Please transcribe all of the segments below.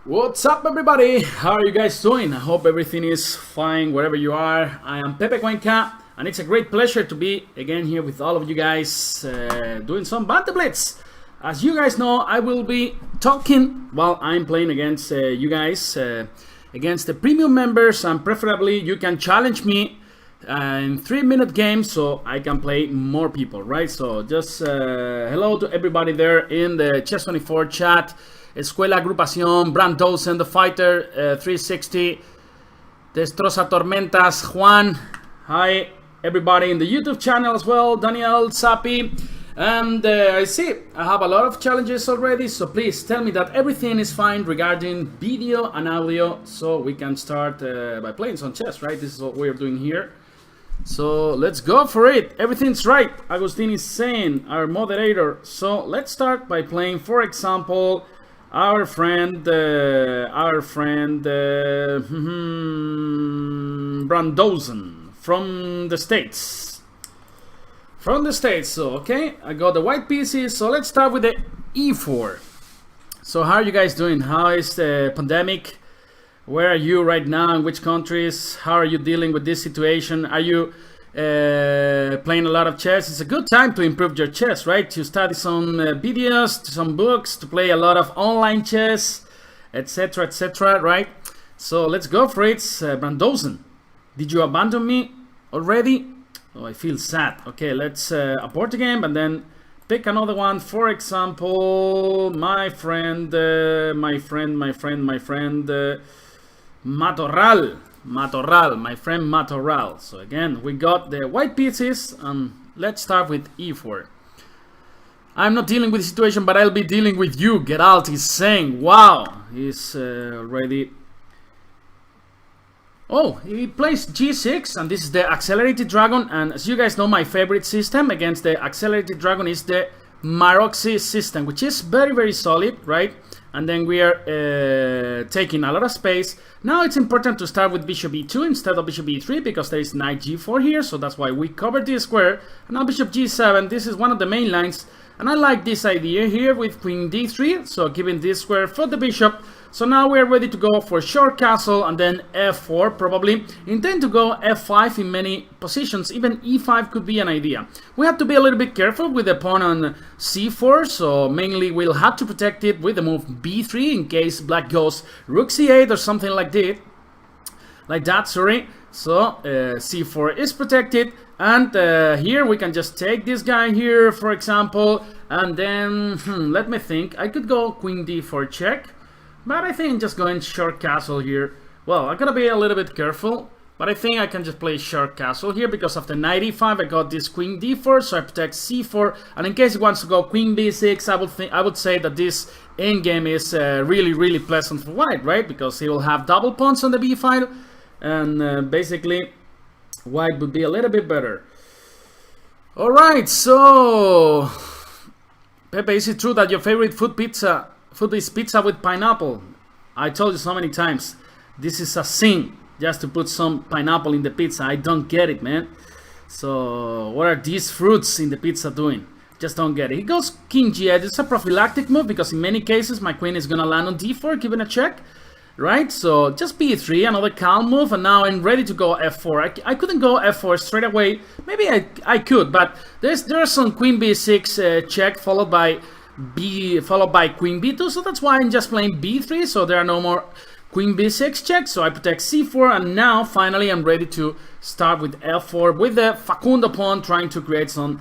What's up, everybody? How are you guys doing? I hope everything is fine wherever you are. I am Pepe Cuenca, and it's a great pleasure to be again here with all of you guys doing some Banter Blitz. As you guys know, I will be talking while I'm playing against you guys, against the premium members, and preferably you can challenge me in 3-minute games so I can play more people, right? So just hello to everybody there in the Chess24 chat. Escuela Agrupación, Brandozen, The Fighter, 360, Destroza Tormentas, Juan, hi, everybody in the YouTube channel as well, Daniel, Sapi, and I see I have a lot of challenges already, so please tell me that everything is fine regarding video and audio, so we can start by playing some chess, right? This is what we're doing here. So let's go for it. Everything's right, Agustin is saying, our moderator. So let's start by playing, for example, our friend Brandozen from the States. So okay, I got the white pieces. So let's start with the e4. So how are you guys doing? How is the pandemic? Where are you right now? In which countries? How are you dealing with this situation? Are you playing a lot of chess? It's a good time to improve your chess, right? To study some videos, some books, to play a lot of online chess, etc., right? So let's go for it. Brandozen, did you abandon me already? Oh, I feel sad. Okay, let's abort the game and then pick another one. For example, my friend Matorral, my friend Matorral. So again, we got the white pieces, and let's start with e4. I'm not dealing with the situation, but I'll be dealing with you. Geralt is saying, wow, he's already... Oh, he plays g6, and this is the accelerated dragon, and as you guys know, my favorite system against the accelerated dragon is the Maroxy system, which is very, very solid, right? And then we are taking a lot of space. Now it's important to start with bishop e2 instead of bishop e3 because there is knight g4 here, so that's why we covered this square. And now bishop g7, this is one of the main lines, and I like this idea here with queen d3, so giving this square for the bishop. So now we're ready to go for short castle and then f4 probably. Intend to go f5 in many positions, even e5 could be an idea. We have to be a little bit careful with the pawn on c4, so mainly we'll have to protect it with the move b3 in case black goes rook c8 or something like that, sorry. So c4 is protected, and here we can just take this guy here, for example, and then let me think. I could go queen d4 check, but I think just going short castle here. Well, I gotta be a little bit careful, but I think I can just play short castle here because after knight e5 I got this queen d4, so I protect c4, and in case he wants to go queen b6, I would say that this endgame is really pleasant for white, right? Because he will have double pawns on the b file, and basically white would be a little bit better. Alright, so Pepe, is it true that your favorite food is pizza with pineapple? I told you so many times, this is a sin just to put some pineapple in the pizza. I don't get it, man. So what are these fruits in the pizza doing? Just don't get it. He goes king g8. It's a prophylactic move because in many cases my queen is gonna land on d4 given a check, right? So just b3, another calm move, and now I'm ready to go f4. I couldn't go f4 straight away. Maybe I could, but there's some queen b6 check followed by queen b2, so that's why I'm just playing b3, so there are no more queen b6 checks, so I protect c4, and now finally I'm ready to start with f4 with the Facundo pawn trying to create some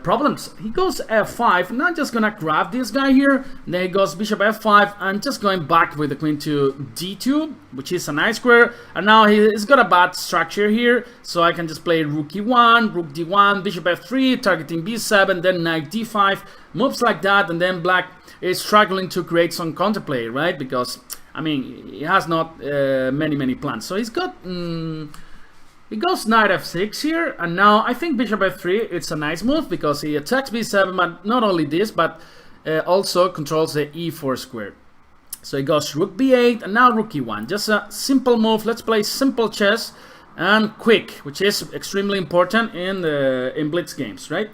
problems. He goes f5, not just gonna grab this guy here, then he goes bishop f5, and just going back with the queen to d2, which is a nice square, and now he's got a bad structure here, so I can just play rook e1, rook d1, bishop f3, targeting b7, then knight d5, moves like that, and then black is struggling to create some counterplay, right? Because, I mean, he has not many plans. So he's got... he goes knight f6 here, and now I think bishop f3, it's a nice move because he attacks b7, but not only this, but also controls the e4 square. So he goes rook b8, and now rook e1. Just a simple move. Let's play simple chess and quick, which is extremely important in blitz games, right?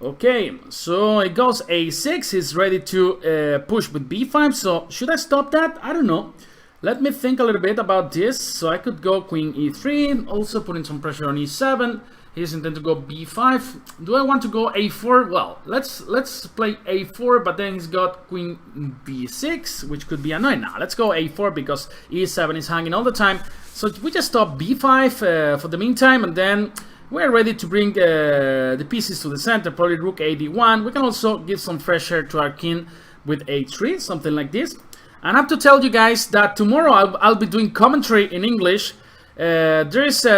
Okay, so it goes a6. He's ready to push with b5. So should I stop that? I don't know. Let me think a little bit about this. So I could go queen e3, also putting some pressure on e7. He's intending to go b5. Do I want to go a4? Well, let's play a4, but then he's got queen b6, which could be annoying. Now let's go a4 because e7 is hanging all the time. So we just stop b5 for the meantime, and then we're ready to bring the pieces to the center. Probably rook ad1. We can also give some pressure to our king with a3, something like this. And I have to tell you guys that tomorrow I'll be doing commentary in English. There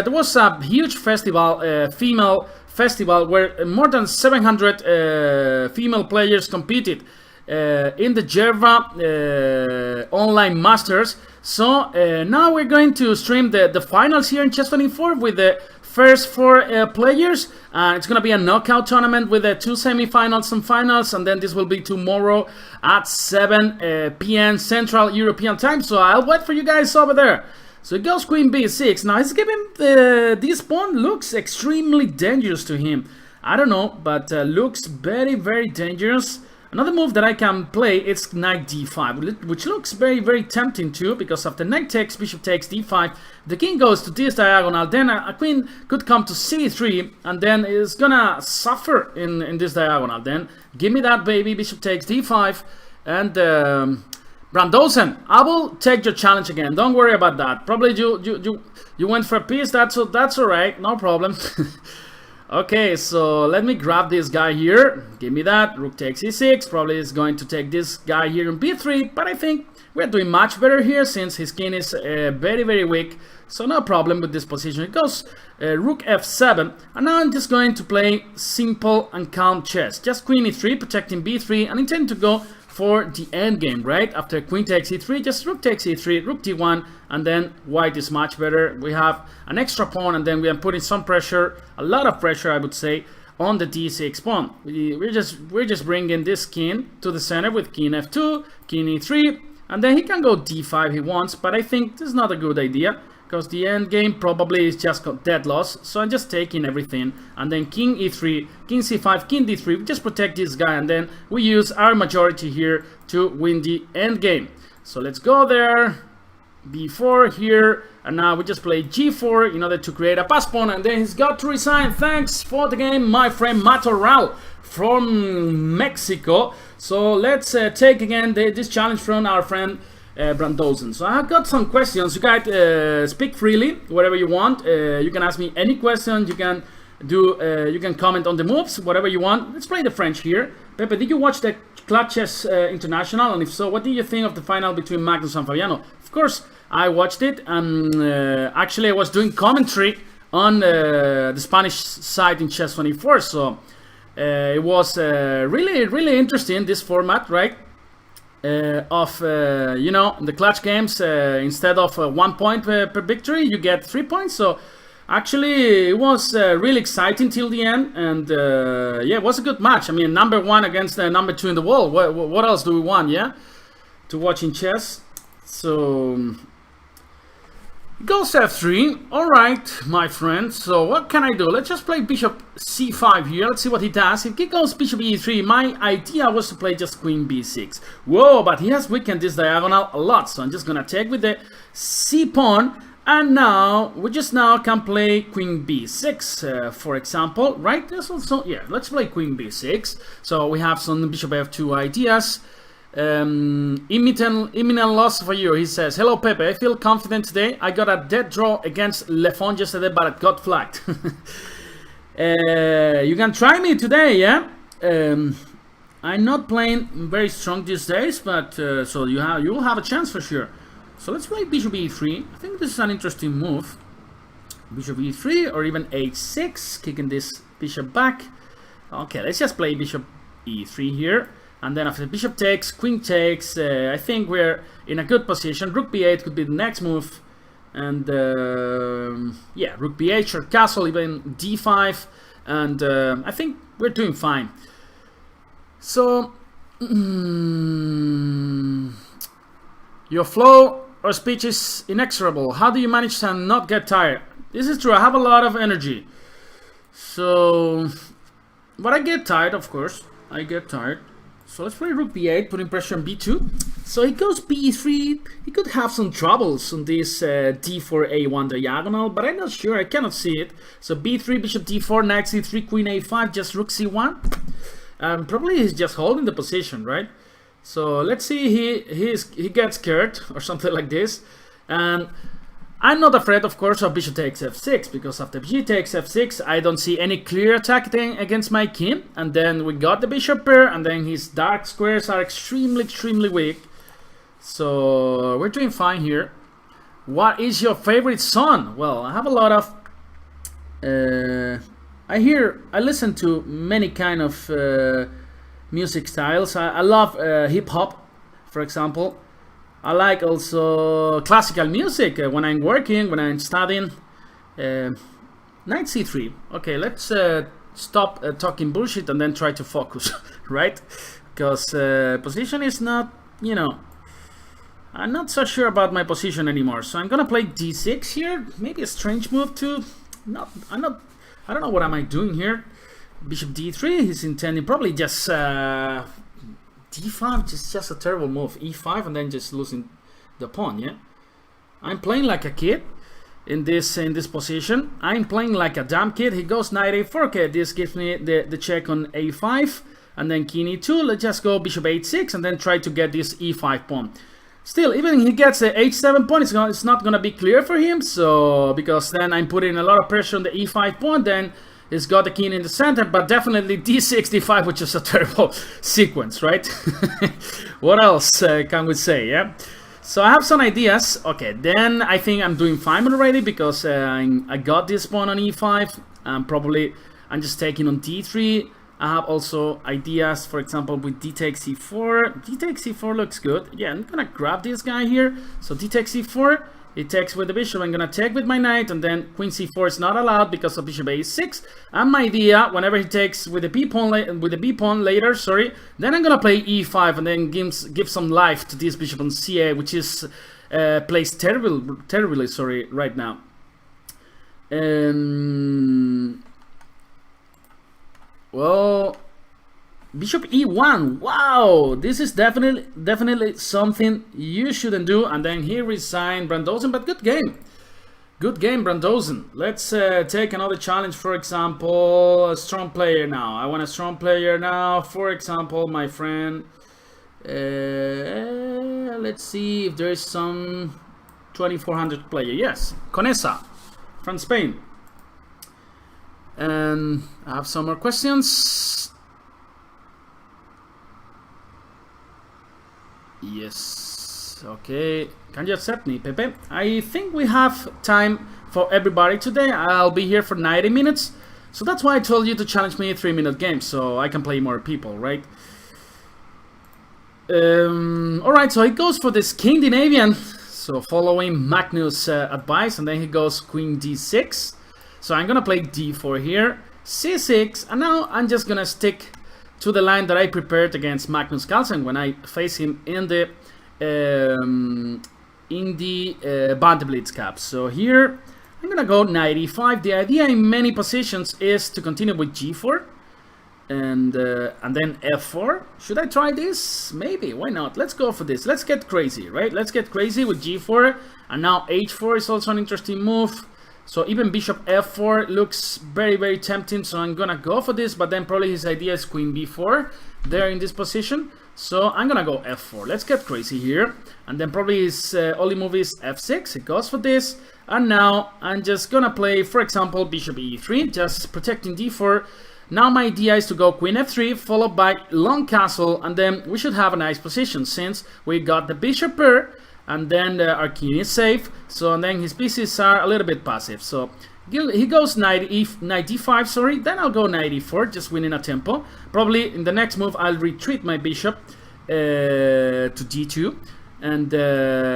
was a huge festival, female festival, where more than 700 female players competed in the Jeva online masters. So now we're going to stream the finals here in Chess24 with the first 4 players. It's gonna be a knockout tournament with 2 semifinals and finals, and then this will be tomorrow at 7 p.m. Central European time. So I'll wait for you guys over there. So it goes queen b6. Now he's giving this pawn looks extremely dangerous to him. I don't know, but looks very, very dangerous. Another move that I can play is knight d5, which looks very, very tempting too, because after knight takes, bishop takes d5, the king goes to this diagonal, then a queen could come to c3, and then is gonna suffer in this diagonal. Then give me that, baby. Bishop takes d5, and Brandozen, I will take your challenge again. Don't worry about that. Probably you went for a piece. That's all right. No problem. Okay, so let me grab this guy here. Give me that. Rook takes e6. Probably is going to take this guy here in b3. But I think we're doing much better here since his king is very, very weak. So no problem with this position. It goes rook f7. And now I'm just going to play simple and calm chess. Just queen e3, protecting b3, and intend to go for the endgame, right? After queen takes e3, just rook takes e3, rook d1, and then white is much better. We have an extra pawn, and then we are putting some pressure, a lot of pressure, I would say, on the d6 pawn. We're just bringing this king to the center with king f2, king e3, and then he can go d5 if he wants, but I think this is not a good idea, because the endgame probably is just dead loss. So I'm just taking everything, and then king e3, king c5, king d3. We just protect this guy, and then we use our majority here to win the endgame. So let's go there, b4 here, and now we just play g4 in order to create a pass pawn, and then he's got to resign. Thanks for the game, my friend Matorral from Mexico. So let's take again this challenge from our friend Brandozen. So I have got some questions. You guys speak freely, whatever you want. You can ask me any question. You can you can comment on the moves, whatever you want. Let's play the French here. Pepe, did you watch the Club Chess International? And if so, what did you think of the final between Magnus and Fabiano? Of course, I watched it. And actually, I was doing commentary on the Spanish side in Chess24. So it was really, really interesting, this format, right? You know, the clutch games, instead of 1 point per victory, you get 3 points. So actually it was really exciting till the end, and yeah, it was a good match. I mean, number 1 against number 2 in the world. What else do we want, yeah, to watch in chess? So goes f3. All right, my friend. So what can I do? Let's just play bishop c5 here. Let's see what he does. If he goes bishop e3, my idea was to play just queen b6. Whoa, but he has weakened this diagonal a lot. So I'm just gonna take with the c pawn, and now we just now can play queen b6, for example, right? There's also, yeah, let's play queen b6. So we have some bishop f2 ideas. Imminent loss for you. He says, hello Pepe, I feel confident today. I got a dead draw against Lefon yesterday, but it got flagged. You can try me today, yeah. I'm not playing very strong these days, but so you will have a chance for sure. So let's play bishop e3. I think this is an interesting move. Bishop e3 or even h6, kicking this bishop back. Okay, let's just play bishop e3 here. And then after bishop takes, queen takes, I think we're in a good position. Rook b8 could be the next move. And yeah, rook b8 or castle, even d5. And I think we're doing fine. So, your flow or speech is inexorable. How do you manage to not get tired? This is true, I have a lot of energy. So But I get tired, of course. I get tired. So let's play rook b8, putting pressure on b2. So he goes b3. He could have some troubles on this d4 a1 diagonal, but I'm not sure. I cannot see it. So b3, bishop d4, knight c3, queen a5, just rook c1. Probably he's just holding the position, right? So let's see. He gets scared or something like this. And I'm not afraid, of course, of bishop takes f6, because after bishop takes f6, I don't see any clear attack against my king. And then we got the bishop pair, and then his dark squares are extremely weak. So we're doing fine here. What is your favorite song? Well, I have a lot of... I listen to many kind of music styles. I love hip-hop, for example. I like also classical music when I'm working, when I'm studying. Knight c3. Okay, let's stop talking bullshit and then try to focus, right? Because position is not, you know, I'm not so sure about my position anymore. So I'm gonna play d6 here. Maybe a strange move too. I don't know what am I doing here. Bishop d3. He's intending probably just d5, just a terrible move. e5 and then just losing the pawn. Yeah, I'm playing like a kid in this position. I'm playing like a damn kid. He goes knight a4. Okay, this gives me the check on a5, and then king e2. Let's just go bishop h6 and then try to get this e5 pawn. Still, even if he gets the h7 pawn, it's not gonna be clear for him. So because then I'm putting a lot of pressure on the e5 pawn. Then he's got the king in the center, but definitely d6, d5, which is a terrible sequence, right? What else can we say, yeah? So I have some ideas. Okay, then I think I'm doing fine already, because I got this pawn on e5. Probably I'm just taking on d3. I have also ideas, for example, with d takes c4. D takes c4 looks good. Yeah, I'm gonna grab this guy here. So d takes c4. It takes with the bishop. I'm gonna take with my knight, and then queen c4 is not allowed because of bishop a6. And my idea, whenever he takes with the b pawn later, sorry, then I'm gonna play e5 and then give some life to this bishop on ca, which is placed terribly, sorry, right now. Well, bishop e1. Wow, this is definitely something you shouldn't do. And then he resigned Brandozen, but good game. Good game, Brandozen. Let's take another challenge, for example, a strong player now. I want a strong player now. For example, my friend. Let's see if there is some 2400 player. Yes, Conesa from Spain. And I have some more questions. Yes, okay. Can you accept me, Pepe? I think we have time for everybody today. I'll be here for 90 minutes. So that's why I told you to challenge me a 3-minute game, so I can play more people, right? Alright, so he goes for the Scandinavian. So following Magnus' advice, and then he goes queen d6. So I'm gonna play d4 here, c6, and now I'm just gonna stick to the line that I prepared against Magnus Carlsen when I face him in the Banter Blitz cap. So here I'm gonna go knight e5. The idea in many positions is to continue with g4 and then f4. Should I try this? Maybe. Why not? Let's go for this. Let's get crazy, right? Let's get crazy with g4, and now h4 is also an interesting move. So even bishop f4 looks very tempting, so I'm gonna go for this, but then probably his idea is queen b4 there in this position. So I'm gonna go f4. Let's get crazy here. And then probably his only move is f6. He goes for this. And now I'm just gonna play, for example, bishop e3, just protecting d4. Now my idea is to go queen f3, followed by long castle, and then we should have a nice position since we got the bishop pair. And then our king is safe, so and then his pieces are a little bit passive. So he goes knight d5, sorry. Then I'll go knight e4, just winning a tempo. Probably in the next move I'll retreat my bishop to d2, and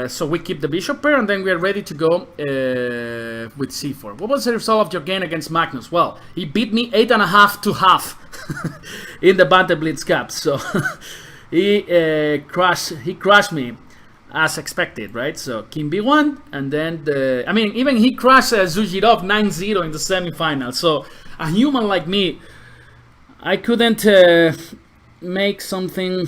so we keep the bishop pair, and then we are ready to go with c4. What was the result of your game against Magnus? Well, he beat me 8.5 to half in the Banter Blitz Cup. So he crushed me. As expected, right? So king b1, and then I mean, even he crushed Zujirov 9-0 in the semifinal. So a human like me, I couldn't make something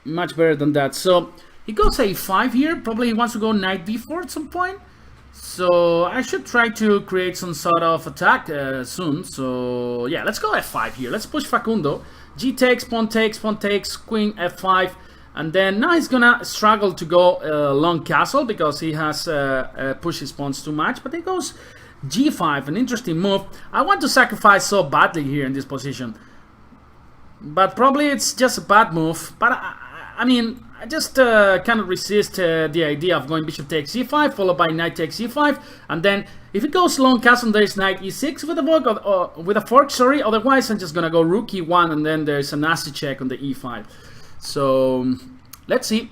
much better than that. So he goes a5 here. Probably he wants to go knight b4 at some point. So I should try to create some sort of attack soon. So yeah, let's go f5 here. Let's push Facundo. G takes, pawn takes, queen f5. And then now he's gonna struggle to go long castle because he has pushed his pawns too much. But he goes g5, an interesting move. I want to sacrifice so badly here in this position. But probably it's just a bad move. But I mean, I just cannot resist the idea of going bishop takes e5 followed by knight takes e5, and then if it goes long castle there's knight e6 with a fork, sorry. Otherwise I'm just gonna go rook e1 and then there's a nasty check on the e5. So let's see.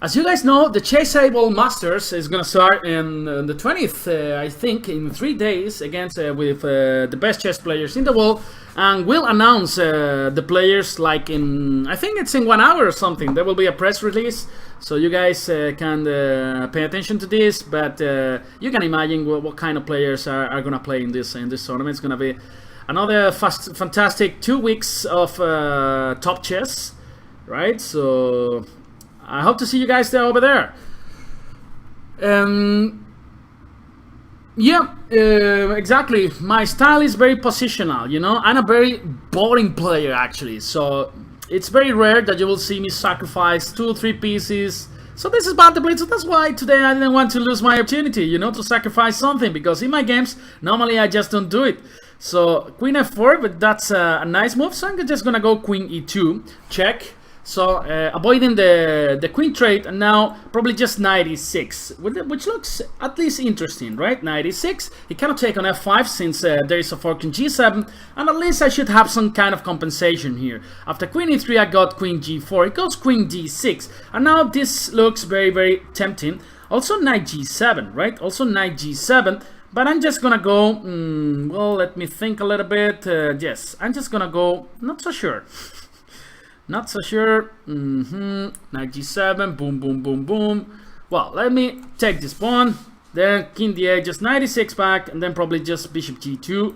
As you guys know, the Chessable Masters is gonna start in the 20th, I think, in 3 days against with the best chess players in the world, and we'll announce the players like in, I think it's in 1 hour or something. There will be a press release, so you guys can pay attention to this. But you can imagine what kind of players are gonna play in this tournament. It's gonna be another fantastic 2 weeks of top chess, right? So I hope to see you guys there over there. Yeah, exactly. My style is very positional, you know. I'm a very boring player, actually. So it's very rare that you will see me sacrifice 2 or 3 pieces. So this is Banter Blitz. So that's why today I didn't want to lose my opportunity, you know, to sacrifice something. Because in my games, normally I just don't do it. So queen f4, but that's a nice move. So I'm just gonna go queen e2, check. So avoiding the queen trade, and now probably just knight e6, which looks at least interesting, right? Knight e6, he cannot take on f5 since there is a fork in g7, and at least I should have some kind of compensation here. After queen e3 I got queen g4, it goes queen d6, and now this looks very, very tempting. Also knight g7, right? Also knight g7, but I'm just gonna go, well, let me think a little bit. Yes, I'm just gonna go, not so sure. Not so sure. Knight g7, boom, boom, boom, boom. Well, let me take this pawn, then king d8, just knight e6 back, and then probably just bishop g2.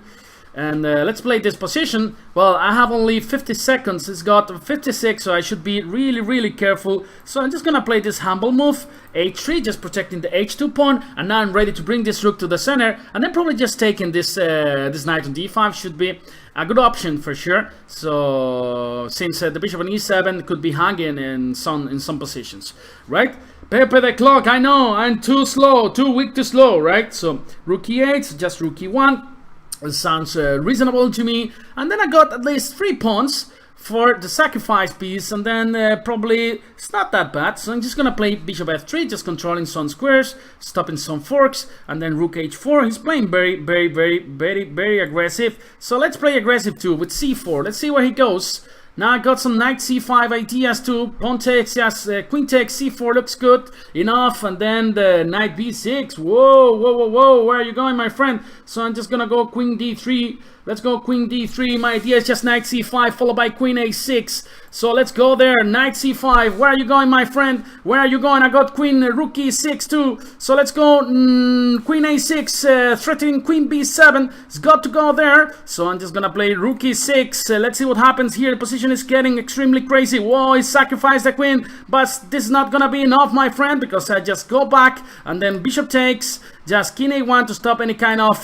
And let's play this position. Well, I have only 50 seconds. It's got 56, so I should be really, really careful. So I'm just gonna play this humble move, h3, just protecting the h2 pawn, and now I'm ready to bring this rook to the center, and then probably just taking this this knight on d5 should be a good option for sure. So since the bishop on e7 could be hanging in some positions, right? Pepe the clock, I know I'm too slow, too weak to slow, right? So rook e8, just rook e1. It sounds reasonable to me. And then I got at least 3 pawns for the sacrifice piece, and then probably it's not that bad. So I'm just gonna play bishop f3, just controlling some squares, stopping some forks, and then rook h4. He's playing very aggressive. So let's play aggressive too with c4. Let's see where he goes. Now I got some knight c5 ideas too. Pawn takes, yes, queen takes, c4 looks good enough, and then the knight b6. Whoa, whoa, whoa, whoa, where are you going, my friend? So I'm just gonna go queen d3. Let's go queen d3. My idea is just knight c5 followed by queen a6. So let's go there. Knight c5. Where are you going, my friend? Where are you going? I got queen rook e6 too. So let's go queen a6, threatening queen b7. It's got to go there. So I'm just gonna play rook e6. Let's see what happens here. The position is getting extremely crazy. Whoa, he sacrificed the queen, but this is not gonna be enough, my friend, because I just go back and then bishop takes. Just king a1 to stop any kind of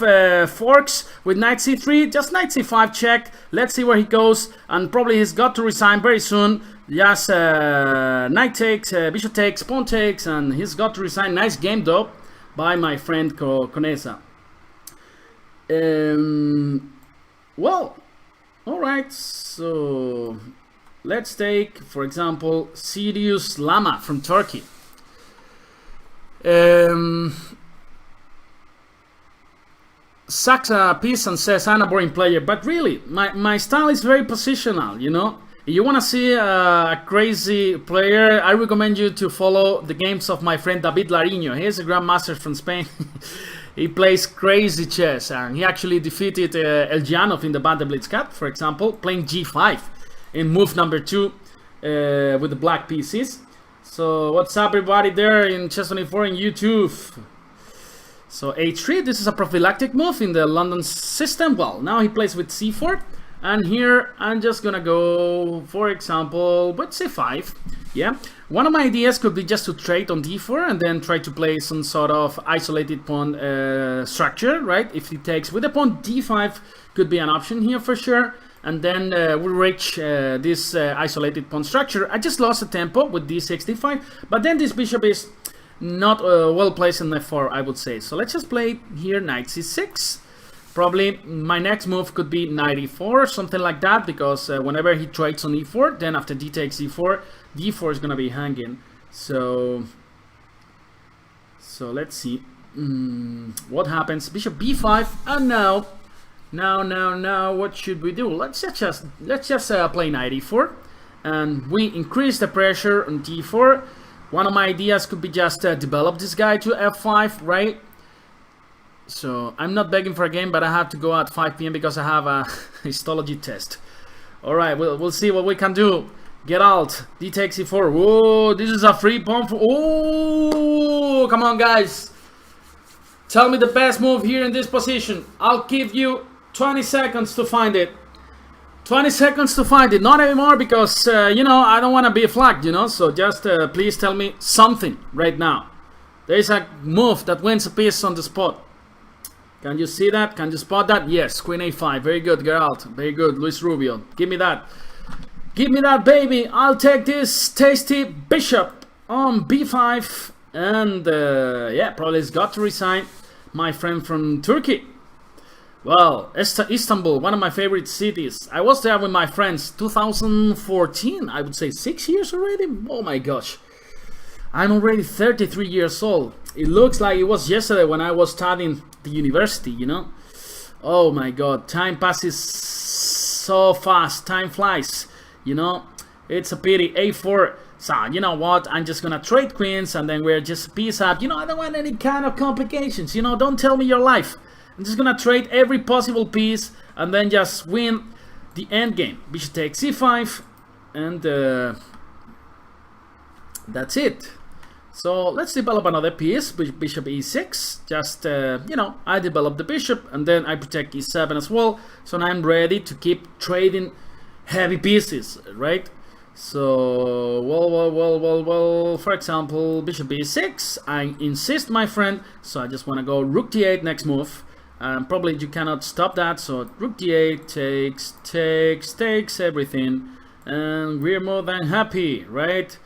forks with knight c3. Just knight c5 check. Let's see where he goes, and probably he's got to resign very soon. Just knight takes, bishop takes, pawn takes, and he's got to resign. Nice game though by my friend Jfkonesa. Well, alright, so let's take, for example, SeriousLlama from Turkey. Sucks a piece and says I'm a boring player, but really my style is very positional, you know. If you want to see a crazy player, I recommend you to follow the games of my friend David Lariño. He is a grandmaster from Spain. He plays crazy chess, and he actually defeated El Llanov in the Banter Blitz Cup, for example, playing g5 in move number 2 with the black pieces. So what's up everybody there in Chess24 in YouTube? So h3, this is a prophylactic move in the London system. Well, now he plays with c4. And here I'm just gonna go, for example, with c5. Yeah, one of my ideas could be just to trade on d4 and then try to play some sort of isolated pawn structure, right? If he takes with the pawn d5 could be an option here for sure. And then we reach this isolated pawn structure. I just lost the tempo with d65, but then this bishop is not well placed in f4, I would say. So let's just play here knight c6. Probably my next move could be knight e4, something like that, because whenever he trades on e4, then after d takes e4, d4 is gonna be hanging. So let's see what happens. Bishop b5, and now what should we do? Let's just play knight e4, and we increase the pressure on d4. One of my ideas could be just develop this guy to f5, right? So I'm not begging for a game, but I have to go at 5 p.m. because I have a histology test. All right, we'll see what we can do. Geralt, d takes e4. Whoa, this is a free pawn for. Oh, come on, guys. Tell me the best move here in this position. I'll give you 20 seconds to find it. 20 seconds to find it. Not anymore because, you know, I don't want to be flagged, you know. So just please tell me something right now. There is a move that wins a piece on the spot. Can you see that? Can you spot that? Yes, queen a5. Very good, Geralt. Very good, Luis Rubio. Give me that. Give me that, baby. I'll take this tasty bishop on b5. And, yeah, probably has got to resign. My friend from Turkey. Well, Istanbul, one of my favorite cities. I was there with my friends 2014. I would say 6 years already. Oh, my gosh. I'm already 33 years old. It looks like it was yesterday when I was studying the university, you know. Oh my god, time passes so fast, time flies, you know. It's a pity. a4. So you know what, I'm just gonna trade queens and then we're just piece up. You know, I don't want any kind of complications, you know. Don't tell me your life. I'm just gonna trade every possible piece and then just win the end game. Bishop takes c5 and that's it. So let's develop another piece, bishop e6. Just, you know, I develop the bishop and then I protect e7 as well. So now I'm ready to keep trading heavy pieces, right? So, well, for example, bishop b6. I insist, my friend. So I just want to go rook d8 next move. Probably you cannot stop that. So rook d8 takes everything. And we're more than happy, right?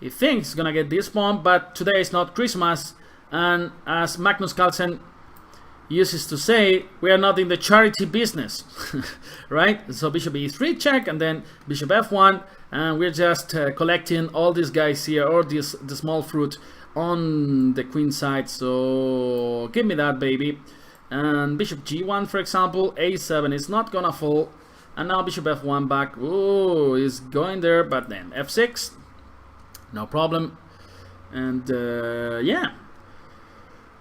He thinks he's gonna get this pawn, but today is not Christmas, and as Magnus Carlsen uses to say, we are not in the charity business, right? So bishop e3 check, and then bishop f1, and we're just collecting all these guys here, or the small fruit on the queen side. So give me that, baby. And bishop g1, for example, a7 is not gonna fall, and now bishop f1 back. Ooh, is going there, but then f6. No problem. And yeah.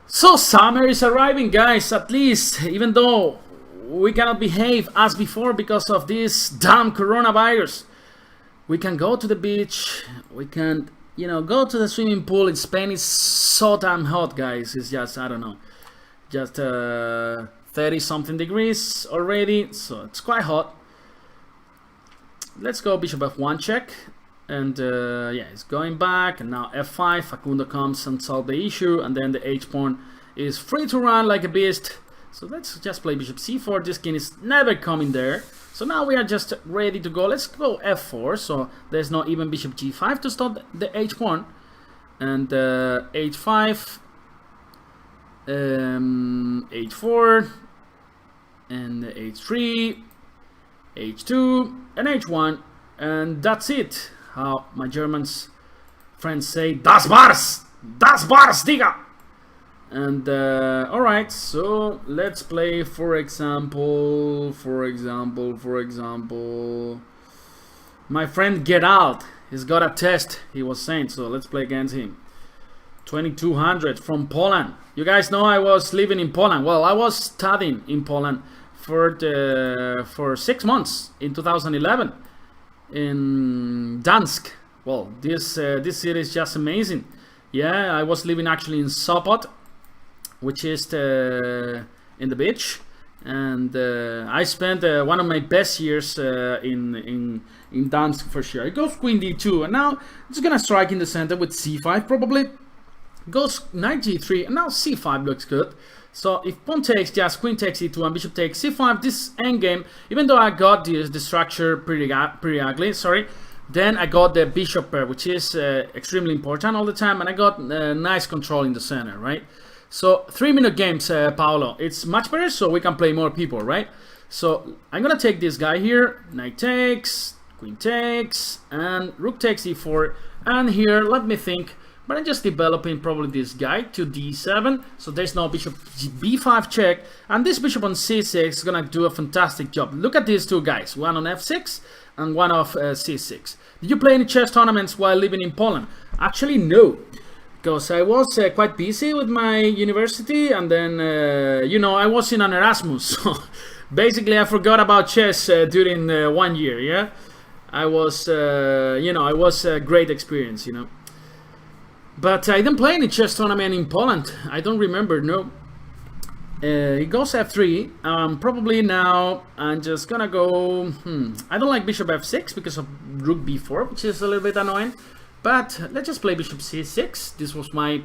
So summer is arriving, guys, at least, even though we cannot behave as before because of this damn coronavirus. We can go to the beach, we can, you know, go to the swimming pool. In Spain it's so damn hot, guys. It's just, I don't know, just 30 something degrees already, so it's quite hot. Let's go bishop f1 check. And yeah, it's going back, and now f5. Facundo comes and solves the issue, and then the h-pawn is free to run like a beast. So let's just play bishop c4. This king is never coming there. So now we are just ready to go. Let's go f4. So there's no even bishop g5 to stop the h-pawn. And h5, h4, and h3, h2, and h1. And that's it. How my Germans friends say, das war's, Digga. And alright, so let's play, for example, my friend Geralt. He's got a test, he was saying, so let's play against him. 2200 from Poland. You guys know I was living in Poland. Well, I was studying in Poland for 6 months in 2011. In Dansk. Well, this city is just amazing. Yeah, I was living actually in Sopot, which is in the beach, And I spent one of my best years in Dansk for sure. It goes queen d2, and now it's gonna strike in the center with c5 probably. Goes knight g3, and now c5 looks good. So if pawn takes, just queen takes e2 and bishop takes c5, this endgame, even though I got the structure pretty ugly, sorry, then I got the bishop pair, which is extremely important all the time, and I got nice control in the center, right? So 3-minute games, Paolo, it's much better, so we can play more people, right? So I'm gonna take this guy here, knight takes, queen takes, and rook takes e4, and here, let me think, but I'm just developing probably this guy to d7, so there's no bishop b5 check, and this bishop on c6 is gonna do a fantastic job. Look at these two guys, one on f6 and one off c6. Did you play any chess tournaments while living in Poland? Actually, no, because I was quite busy with my university, and then, you know, I was in an Erasmus, so basically I forgot about chess during 1 year, yeah? I was, you know, it was a great experience, you know. But I didn't play any chess tournament in Poland. I don't remember, no. He goes f3. Probably now I'm just gonna go... I don't like bishop f6 because of rook b4, which is a little bit annoying. But let's just play bishop c6. This was my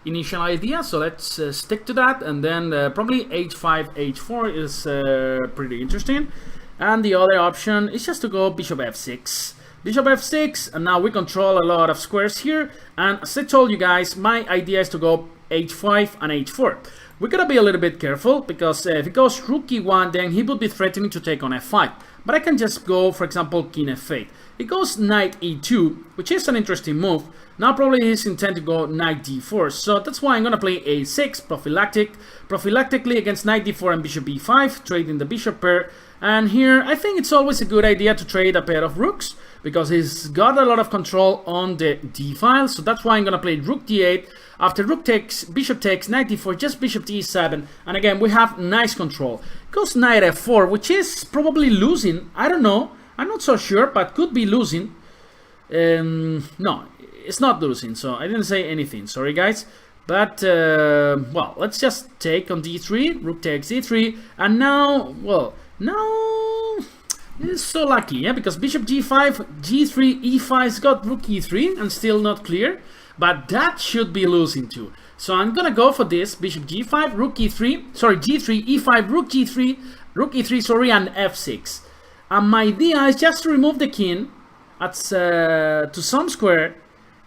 initial idea, so let's stick to that. And then probably h5, h4 is pretty interesting. And the other option is just to go bishop f6. Bishop f6, and now we control a lot of squares here, and as I told you guys, my idea is to go h5 and h4. We gotta be a little bit careful, because if it goes rook e1, then he would be threatening to take on f5, but I can just go, for example, king f8. It goes knight e2, which is an interesting move. Now probably he's intent to go knight d4, so that's why I'm gonna play a6, prophylactically against knight d4 and bishop b5, trading the bishop pair. And here, I think it's always a good idea to trade a pair of rooks, because he's got a lot of control on the d-file, so that's why I'm gonna play rook d8. After rook takes, bishop takes, knight d4, just bishop d7, and again, we have nice control. Goes knight f4, which is probably losing, I don't know, I'm not so sure, but could be losing. No, it's not losing, so I didn't say anything, sorry guys. But, well, let's just take on d3, rook takes d3, and now, well, now it's so lucky, yeah, because bishop g5, g3, e5's got rook e3 and still not clear, but that should be losing too. So I'm gonna go for this, bishop g5, rook e3, sorry, g3, e5, rook e3, sorry, and f6. And my idea is just to remove the king at, to some square,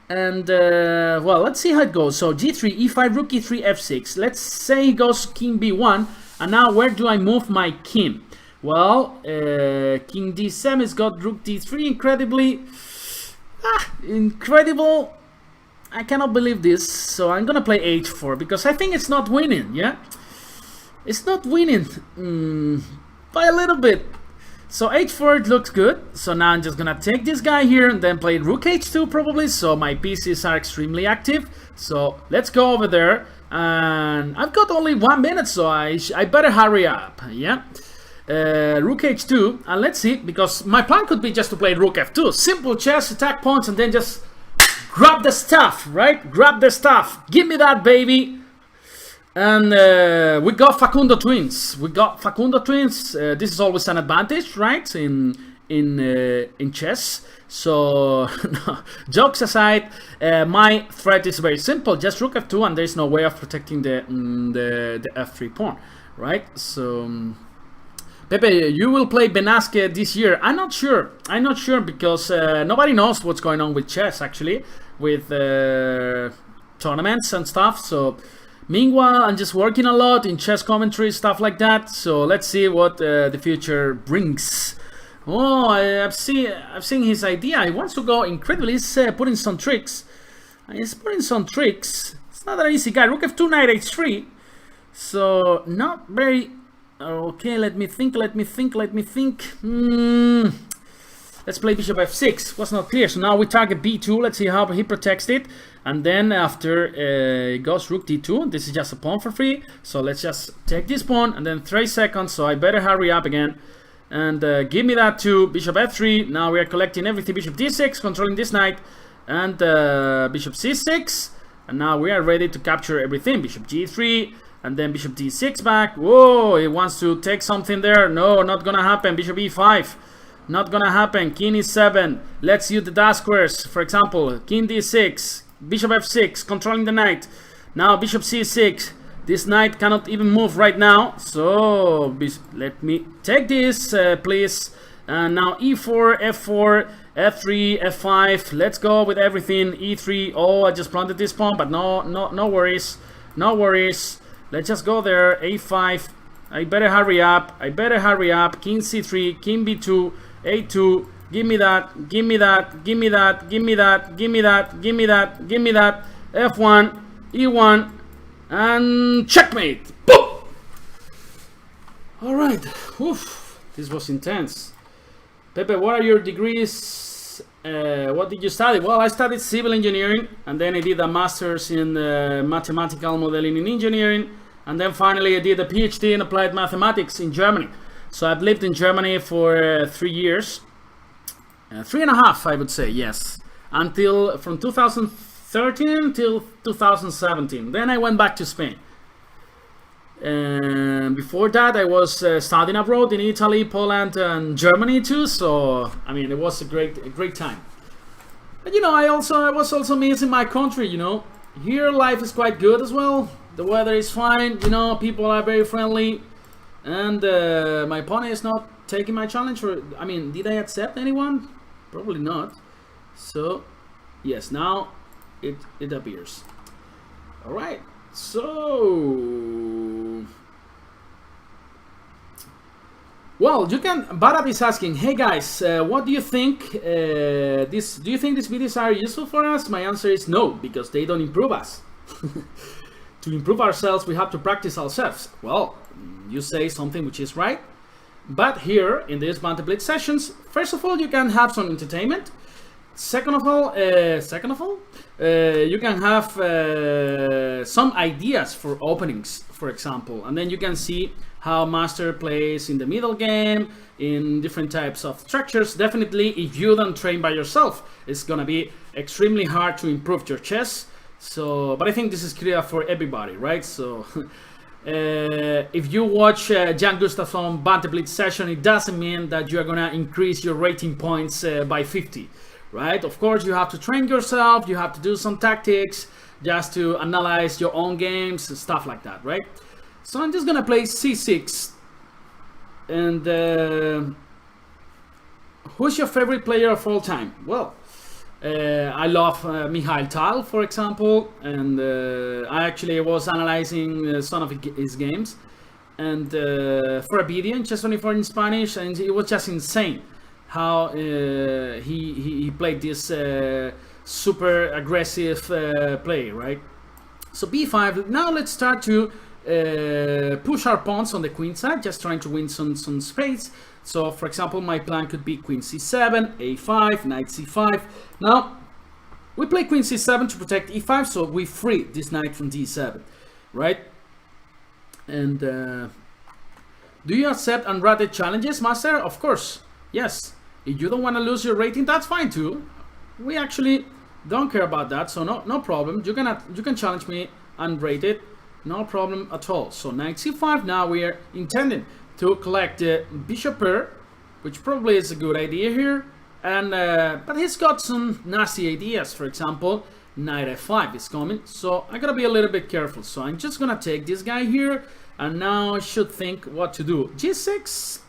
and, well, let's see how it goes. So g3, e5, rook e3, f6. Let's say he goes king b1, and now where do I move my king? Well, king d7 has got rook d3, incredibly, incredible. I cannot believe this, so I'm gonna play h4, because I think it's not winning, yeah? It's not winning, by a little bit. So h4, it looks good, so now I'm just gonna take this guy here, and then play rook h2 probably, so my pieces are extremely active. So let's go over there, and I've got only 1 minute, so I better hurry up, yeah? Rook h2, and let's see, because my plan could be just to play rook f2, simple chess, attack pawns, and then just grab the stuff, right? Grab the stuff, give me that, baby. And we got Facundo twins. This is always an advantage, right? In chess. So no, jokes aside, my threat is very simple. Just rook f2, and there's no way of protecting the f3 pawn, right? So Pepe, you will play Benasque this year. I'm not sure because nobody knows what's going on with chess actually, with tournaments and stuff. So meanwhile, I'm just working a lot in chess commentary, stuff like that. So let's see what the future brings. Oh, I've seen his idea. He wants to go incredibly. He's putting some tricks. It's not an easy guy. Rook f2, knight h3. So not very. Okay, let me think. Let's play bishop f6. Was not clear. So now we target b2. Let's see how he protects it. And then after it goes rook d2. This is just a pawn for free. So let's just take this pawn, and then 3 seconds. So I better hurry up again. And give me that too. Bishop f3. Now we are collecting everything. Bishop d6, controlling this knight. And bishop c6. And now we are ready to capture everything. Bishop g3. And then bishop d6 back. Whoa, it wants to take something there. No, not gonna happen. Bishop e5. Not gonna happen. King e7. Let's use the dash squares. For example, king d6. Bishop f6, controlling the knight. Now bishop c6. This knight cannot even move right now. So let me take this, please. And now e4, f4, f3, f5. Let's go with everything. e3. Oh, I just planted this pawn, but no worries. No worries. Let's just go there. a5. I better hurry up. I better hurry up. King c3, king b2, a2. Give me that. Give me that. Give me that. Give me that. Give me that. Give me that. Give me that. f1, e1, and checkmate. Boom! All right. Oof. This was intense. Pepe, what are your degrees? What did you study? Well, I studied civil engineering, and then I did a master's in mathematical modeling in engineering, and then finally I did a PhD in applied mathematics in Germany. So I've lived in Germany for 3 years, 3.5, I would say, yes, until from 2013 till 2017. Then I went back to Spain. And before that, I was studying abroad in Italy, Poland, and Germany too. So I mean, it was a great time. But you know, I was also missing my country. You know, here life is quite good as well. The weather is fine. You know, people are very friendly, and my opponent is not taking my challenge. I mean, did I accept anyone? Probably not. So yes, now it appears. All right. So, well, you can. Barat is asking, hey guys, what do you think? Do you think these videos are useful for us? My answer is no, because they don't improve us. To improve ourselves, we have to practice ourselves. Well, you say something which is right, but here in these Banter Blitz sessions, first of all, you can have some entertainment. Second of all, you can have some ideas for openings, for example, and then you can see how master plays in the middle game, in different types of structures. Definitely, if you don't train by yourself, it's gonna be extremely hard to improve your chess. So, but I think this is clear for everybody, right? So, if you watch Jan Gustafsson Banter Blitz session, it doesn't mean that you are gonna increase your rating points by 50. Right? Of course, you have to train yourself, you have to do some tactics just to analyze your own games and stuff like that, right? So I'm just gonna play c6. And who's your favorite player of all time? Well, I love Mikhail Tal, for example, and I actually was analyzing some of his games, and for a video in Chess24 in Spanish, and it was just insane how he played this super aggressive play, right? So b5. Now let's start to push our pawns on the queen side, just trying to win some space. So for example, my plan could be queen c7, a5, knight c5. Now we play queen c7 to protect e5, so we free this knight from d7, right? And do you accept unrated challenges, master? Of course, yes. If you don't want to lose your rating, that's fine too. We actually don't care about that, so no problem. You can challenge me unrated, no problem at all. So knight c5. Now we are intending to collect the bishop pair, which probably is a good idea here. And but he's got some nasty ideas. For example, knight f5 is coming, so I gotta be a little bit careful. So I'm just gonna take this guy here, and now I should think what to do. g6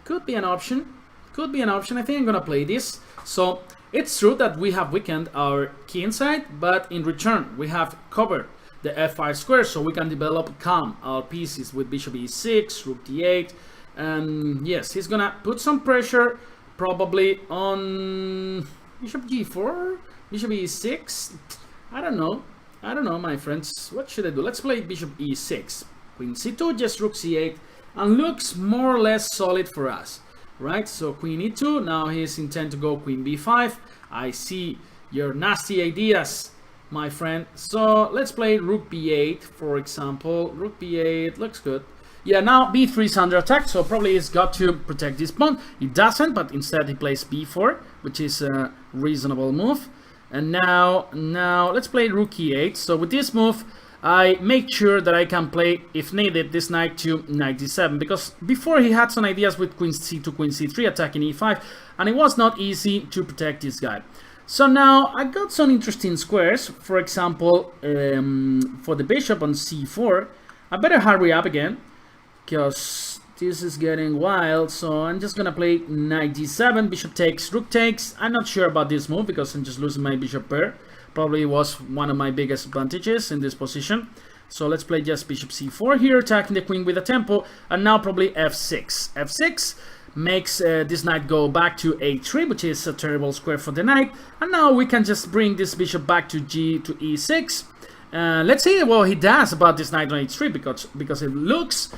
could be an option. Could be an option. I think I'm gonna play this. So it's true that we have weakened our king side, but in return we have covered the f5 square, so we can develop calm our pieces with bishop e6, rook d8, and yes, he's gonna put some pressure probably on bishop g4, bishop e6. I don't know, my friends. What should I do? Let's play bishop e6, queen c2, just rook c8, and looks more or less solid for us. Right, so queen e2. Now he's intent to go queen b5. I see your nasty ideas, my friend. So let's play rook b8, for example. Rook b8 looks good. Yeah, now b3 is under attack, so probably he's got to protect this pawn. He doesn't, but instead he plays b4, which is a reasonable move. And now let's play rook e8. So with this move, I make sure that I can play, if needed, this knight to knight d7, because before he had some ideas with queen c2, queen c3, attacking e5, and it was not easy to protect this guy. So now I got some interesting squares. For example, for the bishop on c4, I better hurry up again, because this is getting wild. So I'm just gonna play knight d7, bishop takes, rook takes. I'm not sure about this move because I'm just losing my bishop pair. Probably was one of my biggest advantages in this position. So let's play just bishop c4 here, attacking the queen with a tempo, and now probably f6. f6 makes this knight go back to a3, which is a terrible square for the knight. And now we can just bring this bishop back to e6. Let's see what he does about this knight on h3, because it looks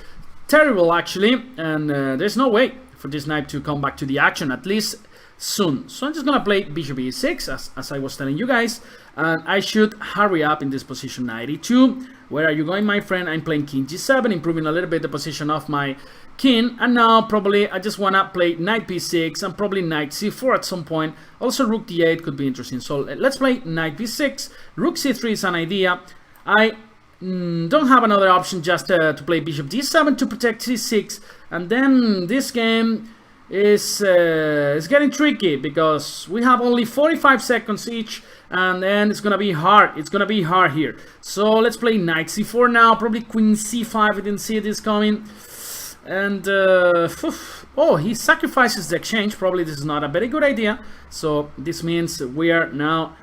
terrible actually, and there's no way for this knight to come back to the action, at least soon. So I'm just gonna play bishop e6 as I was telling you guys, and I should hurry up in this position. Knight e2. Where are you going, my friend? I'm playing king g7, improving a little bit the position of my king, and now probably I just wanna play knight b6 and probably knight c4 at some point. Also rook d8 could be interesting, so let's play knight b6. Rook c3 is an idea. I don't have another option, just to play bishop d7 to protect c6, and then this game is getting tricky because we have only 45 seconds each, and then it's gonna be hard. It's gonna be hard here. So let's play knight c4 now, probably queen c5. I didn't see this coming, and oh, he sacrifices the exchange. Probably this is not a very good idea. So this means we are now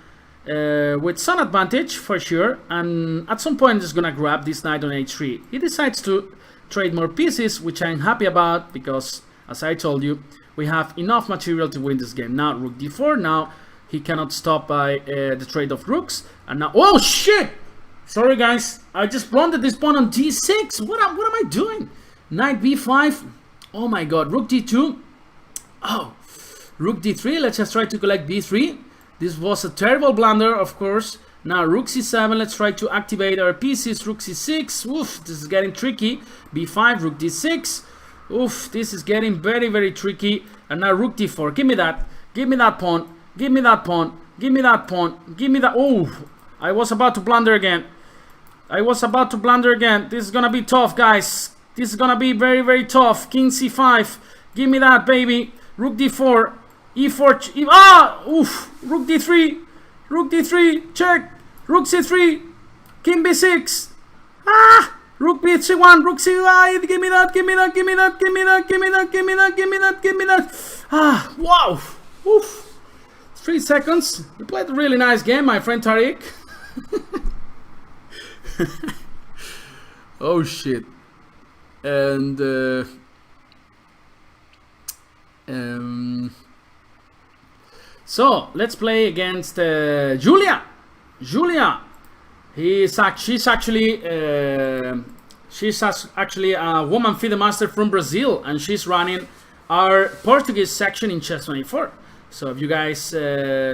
with some advantage for sure, and at some point he's gonna grab this knight on h3. He decides to trade more pieces, which I'm happy about, because as I told you, we have enough material to win this game. Now rook d4. Now he cannot stop by the trade of rooks, and now, oh shit, sorry guys, I just blundered this pawn on d6. What am I doing? Knight b5. Oh my god. Rook d2. Oh, rook d3. Let's just try to collect b3. This was a terrible blunder, of course. Now rook c7, let's try to activate our pieces. Rook c6, oof, this is getting tricky. b5, rook d6, oof, this is getting very, very tricky. And now rook d4, give me that pawn, give me that pawn, give me that pawn, give me that, oh, I was about to blunder again. This is gonna be tough, guys. This is gonna be very, very tough. King c5, give me that, baby. Rook d4, e4, oof, rook d3, check. Rook c3, king b6, rook b1, rook c5, give me that. Wow, oof, 3 seconds. You played a really nice game, my friend Tariq. Oh shit. And so let's play against Julia. She's actually a woman FIDE master from Brazil, and she's running our Portuguese section in Chess24. So if you guys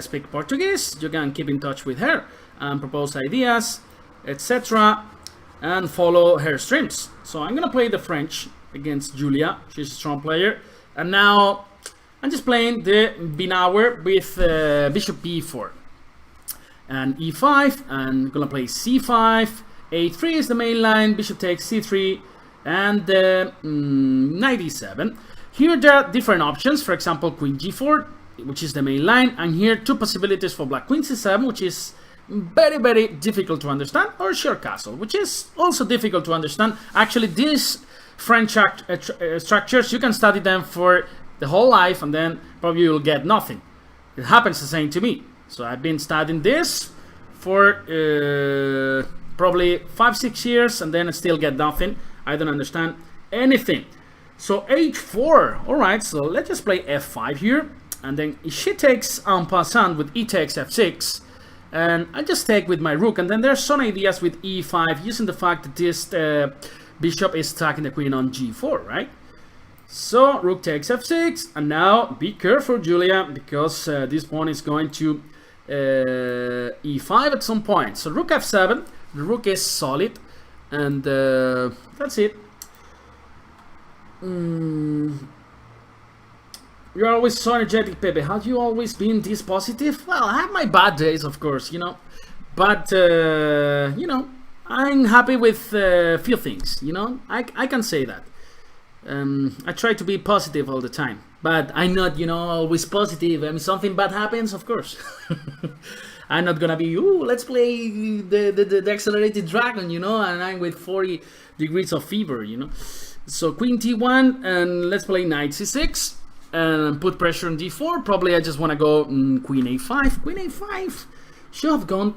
speak Portuguese, you can keep in touch with her and propose ideas, etc., and follow her streams. So I'm gonna play the French against Julia. She's a strong player, and now I'm just playing the Binauer with bishop b4 and e5, and gonna play c5, a3 is the main line, bishop takes c3, and knight e7. Here there are different options. For example, queen g4, which is the main line, and here 2 possibilities for black: queen c7, which is very, very difficult to understand, or short castle, which is also difficult to understand. Actually, these French structures, you can study them for the whole life, and then probably you'll get nothing. It happens the same to me. So I've been studying this for probably 5-6 years, and then I still get nothing. I don't understand anything. So h4. All right, so let's just play f5 here, and then she takes en passant with e takes f6, and I just take with my rook. And then there's some ideas with e5, using the fact that this bishop is attacking the queen on g4, right? So rook takes f6, and now be careful, Julia, because this pawn is going to e5 at some point. So rook f7, the rook is solid, and that's it. You're always so energetic, Pepe. Have you always been this positive? Well, I have my bad days, of course, you know, but you know, I'm happy with a few things, you know. I can say that. I try to be positive all the time, but I'm not, you know, always positive. I mean, something bad happens, of course. I'm not gonna be, ooh, let's play the accelerated dragon, you know, and I'm with 40 degrees of fever, you know. So queen t1, and let's play knight c6, and put pressure on d4. Probably I just want to go queen a5. Queen a5 should have gone.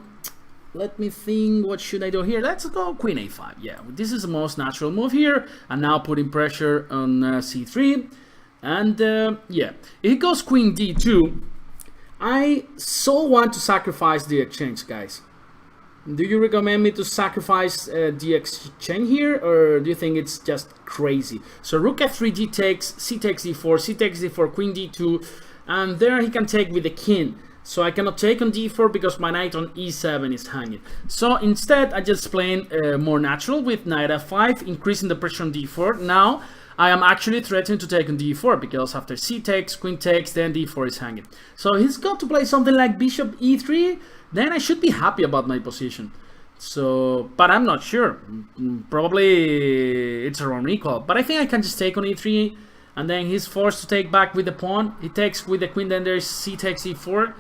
Let me think, what should I do here? Let's go queen a5. Yeah, this is the most natural move here. And now putting pressure on c3. And yeah, if it goes queen d2, I so want to sacrifice the exchange, guys. Do you recommend me to sacrifice the exchange here, or do you think it's just crazy? So rook f3, g takes, c takes d4, c takes d4, queen d2, and there he can take with the king. So I cannot take on d4 because my knight on e7 is hanging. So instead I just playing more natural with knight f5, increasing the pressure on d4. Now I am actually threatening to take on d4 because after c takes, queen takes, then d4 is hanging. So he's got to play something like bishop e3, then I should be happy about my position. So, but I'm not sure. Probably it's around equal. But I think I can just take on e3, and then he's forced to take back with the pawn. He takes with the queen, then there's c takes e4.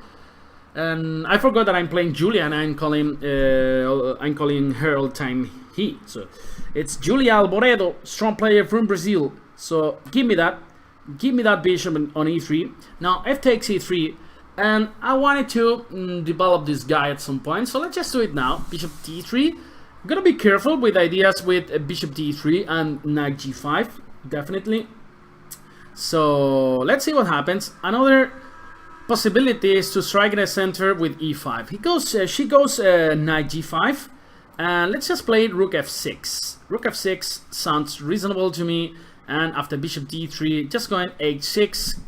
And I forgot that I'm playing Julia, and I'm calling her all the time he. So it's Julia Alboredo, strong player from Brazil. So give me that bishop on e3. Now f takes e3, and I wanted to develop this guy at some point. So let's just do it now. Bishop d3. I'm gonna be careful with ideas with bishop d3 and knight g5, definitely. So let's see what happens. Another possibility is to strike in the center with e5. She goes knight g5, and let's just play rook f6. Rook f6 sounds reasonable to me, and after bishop d3, just going h6,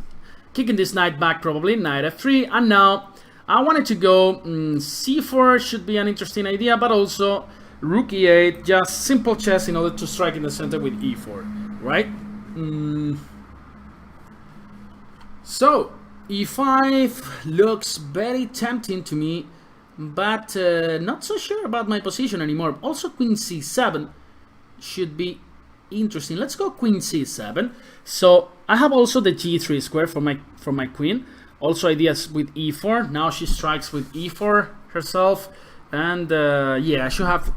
kicking this knight back, probably knight f3, and now I wanted to go c4 should be an interesting idea, but also rook e8, just simple chess in order to strike in the center with e4, right? So e5 looks very tempting to me, but not so sure about my position anymore. Also queen c7 should be interesting. Let's go queen c7. So I have also the g3 square for my queen. Also ideas with e4. Now she strikes with e4 herself, and yeah, I should have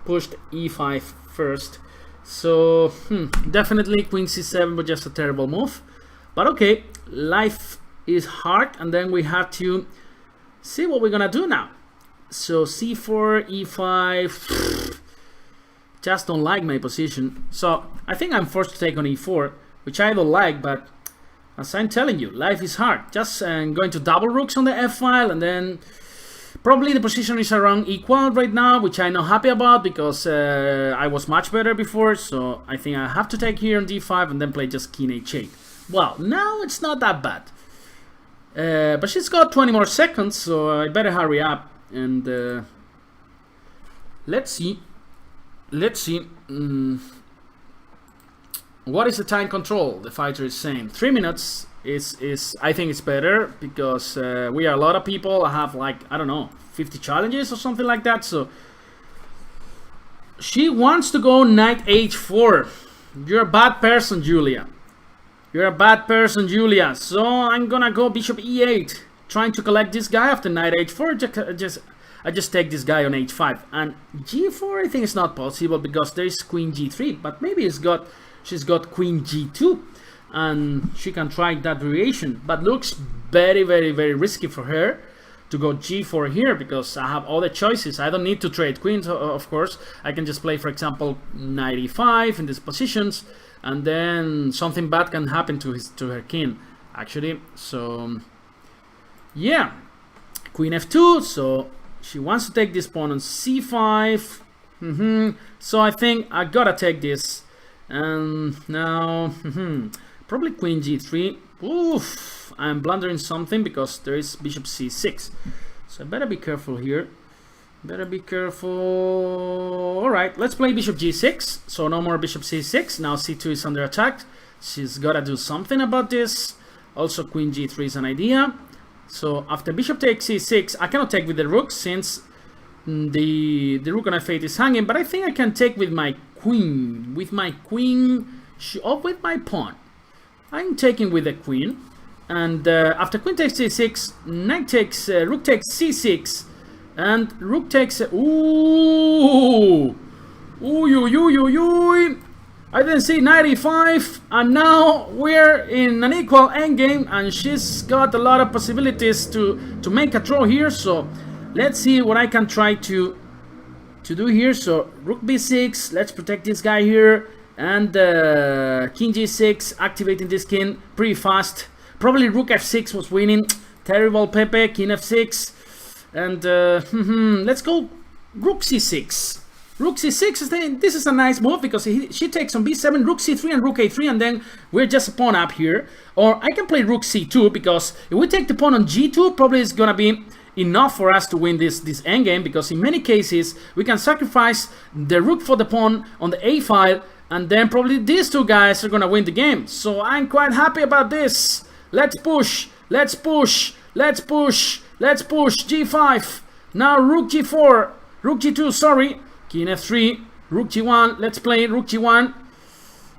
pushed e5 first. So definitely queen c7 was just a terrible move, but okay, life is hard, and then we have to see what we're gonna do now. So c4, e5, just don't like my position. So I think I'm forced to take on e4, which I don't like, but as I'm telling you, life is hard. Just going to double rooks on the f file, and then probably the position is around equal right now, which I'm not happy about because I was much better before. So I think I have to take here on d5 and then play just king h8. Well, now it's not that bad. But she's got 20 more seconds, so I better hurry up. And let's see. What is the time control? The fighter is saying 3 minutes is I think it's better because we are a lot of people. I have like, I don't know, 50 challenges or something like that. So she wants to go knight h4. You're a bad person, Julia. You're a bad person, Julia. So I'm gonna go bishop e8, trying to collect this guy after knight h4. I just take this guy on h5, and g4 I think it's not possible because there is queen g3. But maybe she's got queen g2, and she can try that variation. But looks very, very, very risky for her to go g4 here because I have all the choices. I don't need to trade queens, of course. I can just play, for example, knight e5 in these positions, and then something bad can happen to her king, actually. So yeah, queen f2. So she wants to take this pawn on c5. So I think I gotta take this, and now probably queen g3. Oof, I'm blundering something because there is bishop c6, so I better be careful here. Better be careful. Alright, let's play bishop g6. So no more bishop c6. Now c2 is under attack. She's gotta do something about this. Also queen g3 is an idea. So after bishop takes c6, I cannot take with the rook since The rook on f8 is hanging, but I think I can take with my queen. With my pawn. I'm taking with the queen. And after queen takes c6, knight takes, rook takes c6. And rook takes, ooh! Ooh. I didn't see 95, and now we're in an equal endgame, and she's got a lot of possibilities to make a draw here. So let's see what I can try to do here. So rook b6, let's protect this guy here, and king g6, activating this king pretty fast. Probably rook f6 was winning. Terrible Pepe, king f6, and let's go rook c6. Rook c6, this is a nice move because she takes on b7, rook c3 and rook a3, and then we're just a pawn up here. Or I can play rook c2, because if we take the pawn on g2, probably it's gonna be enough for us to win this endgame, because in many cases we can sacrifice the rook for the pawn on the a file, and then probably these two guys are gonna win the game. So I'm quite happy about this. Let's push, g5. Now rook g4, rook g2, sorry. King f3, rook g1, let's play rook g1,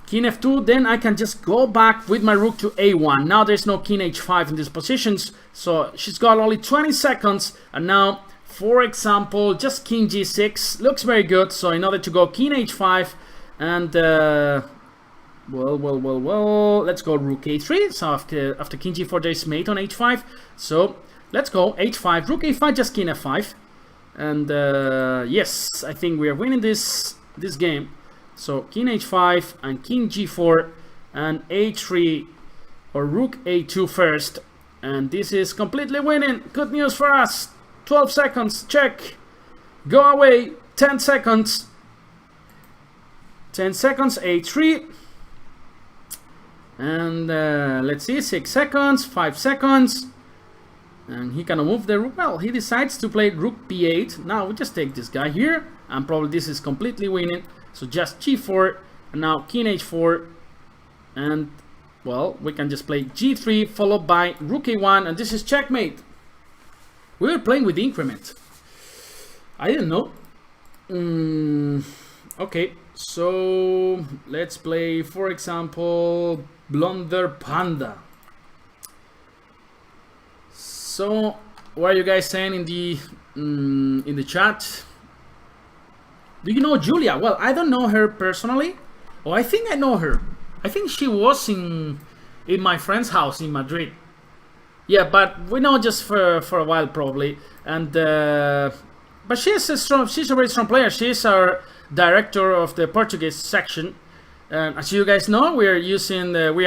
king f2, then I can just go back with my rook to a1. Now there's no king h5 in these positions, so she's got only 20 seconds, and now, for example, just king g6, looks very good. So in order to go king h5, and well, let's go rook a3, so after king g4 there's mate on h5, so let's go h5, rook a5, just king f5. And yes, I think we are winning this game. So king h5 and king g4 and a3 or rook a2 first, and this is completely winning. Good news for us. 12 seconds, check, go away. 10 seconds, a3, and let's see, 6 seconds, 5 seconds. And he cannot move the rook. Well, he decides to play rook b8. Now we just take this guy here, and probably this is completely winning. So just g4, and now king h4, and well, we can just play g3 followed by rook a1, and this is checkmate. We were playing with increment. I didn't know. Okay, so let's play, for example, BlunderPanda. So, what are you guys saying in the chat? Do you know Julia? Well, I don't know her personally. Oh, I think I know her. I think she was in my friend's house in Madrid. Yeah, but we know just for a while probably. And but she's a very strong player. She's our director of the Portuguese section. As you guys know, we are using we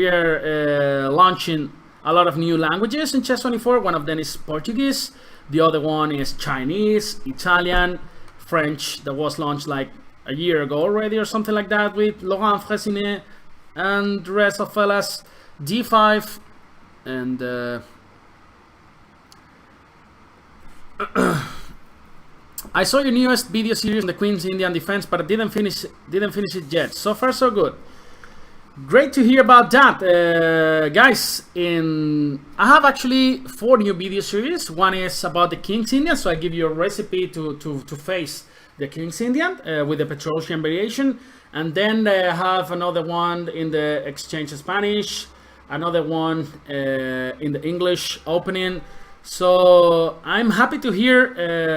are launching a lot of new languages in Chess24. One of them is Portuguese, the other one is Chinese, Italian, French, that was launched like a year ago already or something like that, with Laurent Fressinet and the rest of fellas. D5 and I saw your newest video series on the Queen's Indian defense, but I didn't finish it yet. So far so good. Great to hear about that, guys. I have actually 4 new video series. One is about the King's Indian, so I give you a recipe to face the King's Indian with the Petrosian variation, and then I have another one in the Exchange Spanish, another one in the English opening. So I'm happy to hear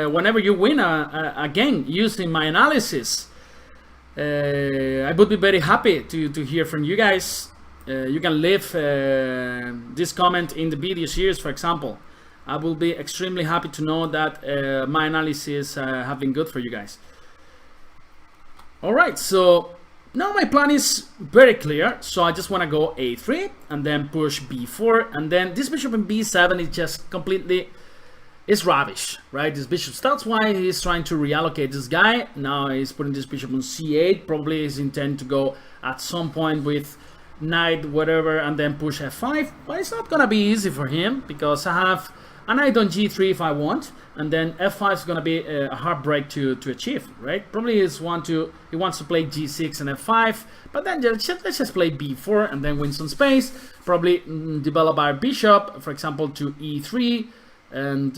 whenever you win a game using my analysis. I would be very happy to hear from you guys. You can leave this comment in the video series, for example. I will be extremely happy to know that my analysis have been good for you guys. Alright, so now my plan is very clear. So I just want to go a3 and then push b4, and then this bishop in b7 is just completely... it's rubbish, right? This bishop. That's why he's trying to reallocate this guy. Now he's putting this bishop on c8. Probably his intent to go at some point with knight, whatever, and then push f5. But it's not gonna be easy for him, because I have a knight on g3 if I want, and then f5 is gonna be a hard break to achieve, right? Probably he wants to play g6 and f5, but then let's just play b4 and then win some space. Probably develop our bishop, for example, to e3. And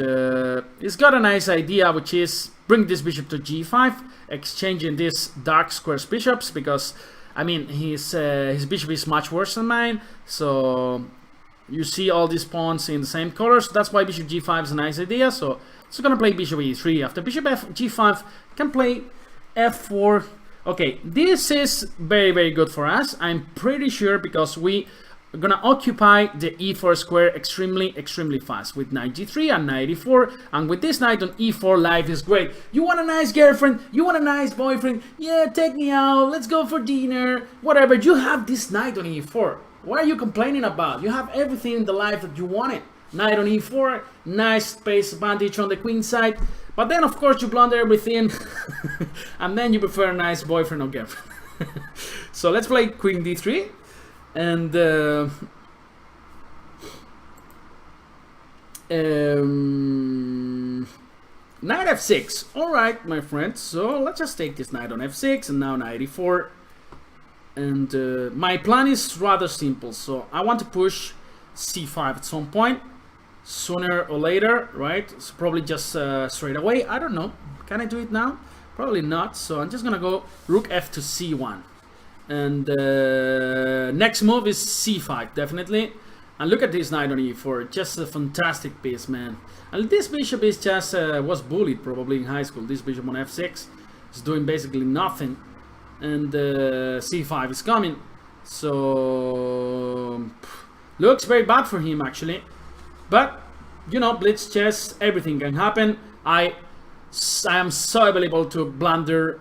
he's got a nice idea, which is bring this bishop to g5, exchanging these dark squares bishops, because I mean his bishop is much worse than mine. So you see all these pawns in the same colors. That's why bishop g5 is a nice idea. So it's gonna play bishop e3. After bishop g5, can play f4. Okay, this is very, very good for us. I'm pretty sure, because we are gonna occupy the e4 square extremely fast with knight g3 and knight e4. And with this knight on e4, life is great. You want a nice girlfriend? You want a nice boyfriend? Yeah, take me out. Let's go for dinner. Whatever. You have this knight on e4. What are you complaining about? You have everything in the life that you wanted. Knight on e4, nice space advantage on the queen side. But then, of course, you blunder everything. And then you prefer a nice boyfriend or girlfriend. So let's play queen d3. And knight f6. Alright, my friend. So let's just take this knight on f6. And now knight e4. And my plan is rather simple. So I want to push c5 at some point, sooner or later, right? So probably just straight away. I don't know. Can I do it now? Probably not. So I'm just gonna go rook f to c1. And next move is c5, definitely. And look at this knight on e4. Just a fantastic piece, man. And this bishop is just was bullied probably in high school. This bishop on f6 is doing basically nothing. And c5 is coming. So looks very bad for him, actually. But you know, blitz chess, everything can happen. I am so available to blunder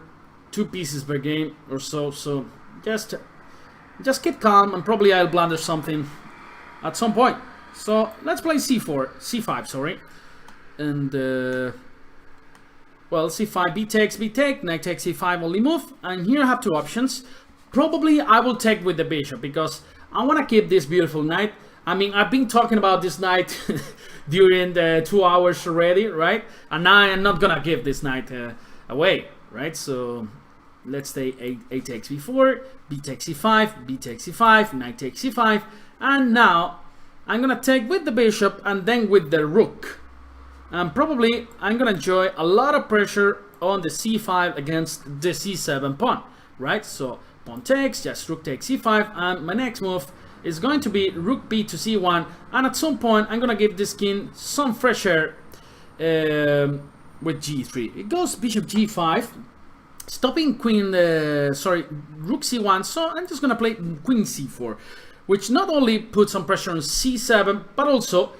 2 pieces per game or so. So just keep calm, and probably I'll blunder something at some point. So let's play c5, sorry. And well, c5, b takes, knight takes c5, only move. And here I have 2 options. Probably I will take with the bishop, because I want to keep this beautiful knight. I mean, I've been talking about this knight during the 2 hours already, right? And now I'm not gonna give this knight away, right? So let's say a takes b4, b takes c5, b takes c5, knight takes c5. And now I'm gonna take with the bishop and then with the rook. And probably I'm gonna enjoy a lot of pressure on the c5 against the c7 pawn, right? So pawn takes, just rook takes c5, and my next move is going to be rook b to c1, and at some point I'm gonna give this king some fresh air with g3. It goes bishop g5, stopping queen, rook c1. So I'm just gonna play queen c4, which not only puts some pressure on c7, but also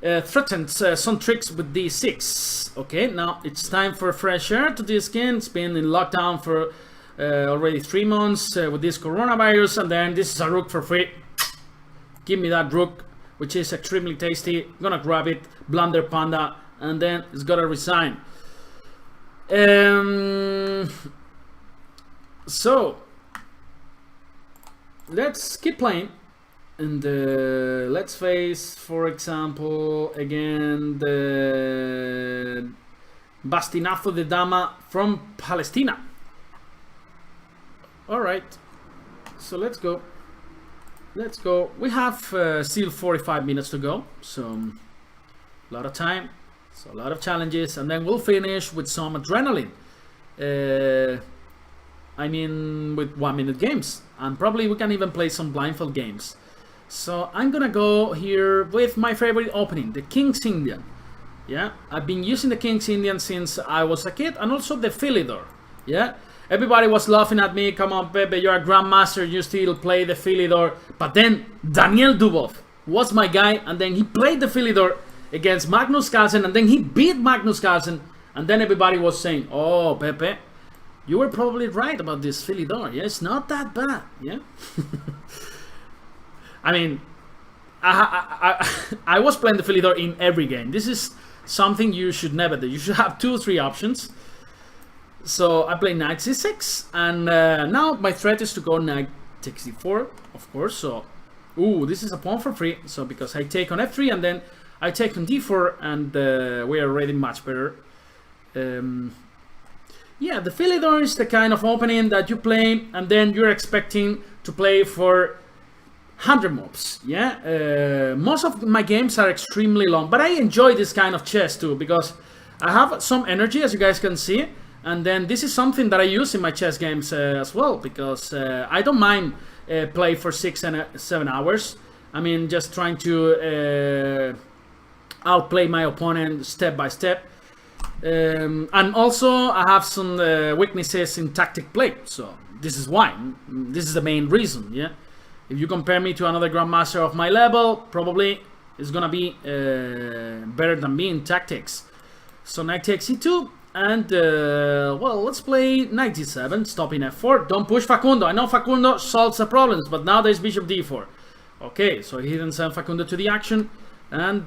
threatens some tricks with d6. Okay, now it's time for fresh air to this king. It's been in lockdown for already 3 months with this coronavirus, and then this is a rook for free. Give me that rook, which is extremely tasty. I'm gonna grab it, BlunderPanda, and then it's gotta resign. So let's keep playing, and let's face, for example, again the BastinazoDeDama from Palestina. All right, so let's go. Let's go. We have still 45 minutes to go, so a lot of time, so a lot of challenges, and then we'll finish with some adrenaline. I mean, with 1-minute games, and probably we can even play some blindfold games. So I'm gonna go here with my favorite opening, the King's Indian. Yeah, I've been using the King's Indian since I was a kid, and also the Philidor. Yeah. Everybody was laughing at me. Come on, Pepe, you're a grandmaster. You still play the Philidor. But then Daniel Dubov was my guy, and then he played the Philidor against Magnus Carlsen, and then he beat Magnus Carlsen. And then everybody was saying, "Oh, Pepe, you were probably right about this Philidor. Yeah, it's not that bad." Yeah. I mean, I was playing the Philidor in every game. This is something you should never do. You should have 2 or 3 options. So I play knight c6, and now my threat is to go knight takes d4, of course. So, ooh, this is a pawn for free. So because I take on f3, and then I take on d4, and we are already much better. Yeah, the Philidor is the kind of opening that you play, and then you're expecting to play for 100 moves. Yeah, most of my games are extremely long, but I enjoy this kind of chess too because I have some energy, as you guys can see, and then this is something that I use in my chess games as well because I don't mind play for 6 and 7 hours. I mean, just trying to outplay my opponent step by step. And also I have some weaknesses in tactic play, so this is why. This is the main reason. Yeah, if you compare me to another grandmaster of my level, probably it's gonna be better than me in tactics. So knight takes e2, and well, let's play knight d7, stopping f4. Don't push Facundo. I know Facundo solves the problems, but now there's bishop d4. Okay, so he didn't send Facundo to the action, and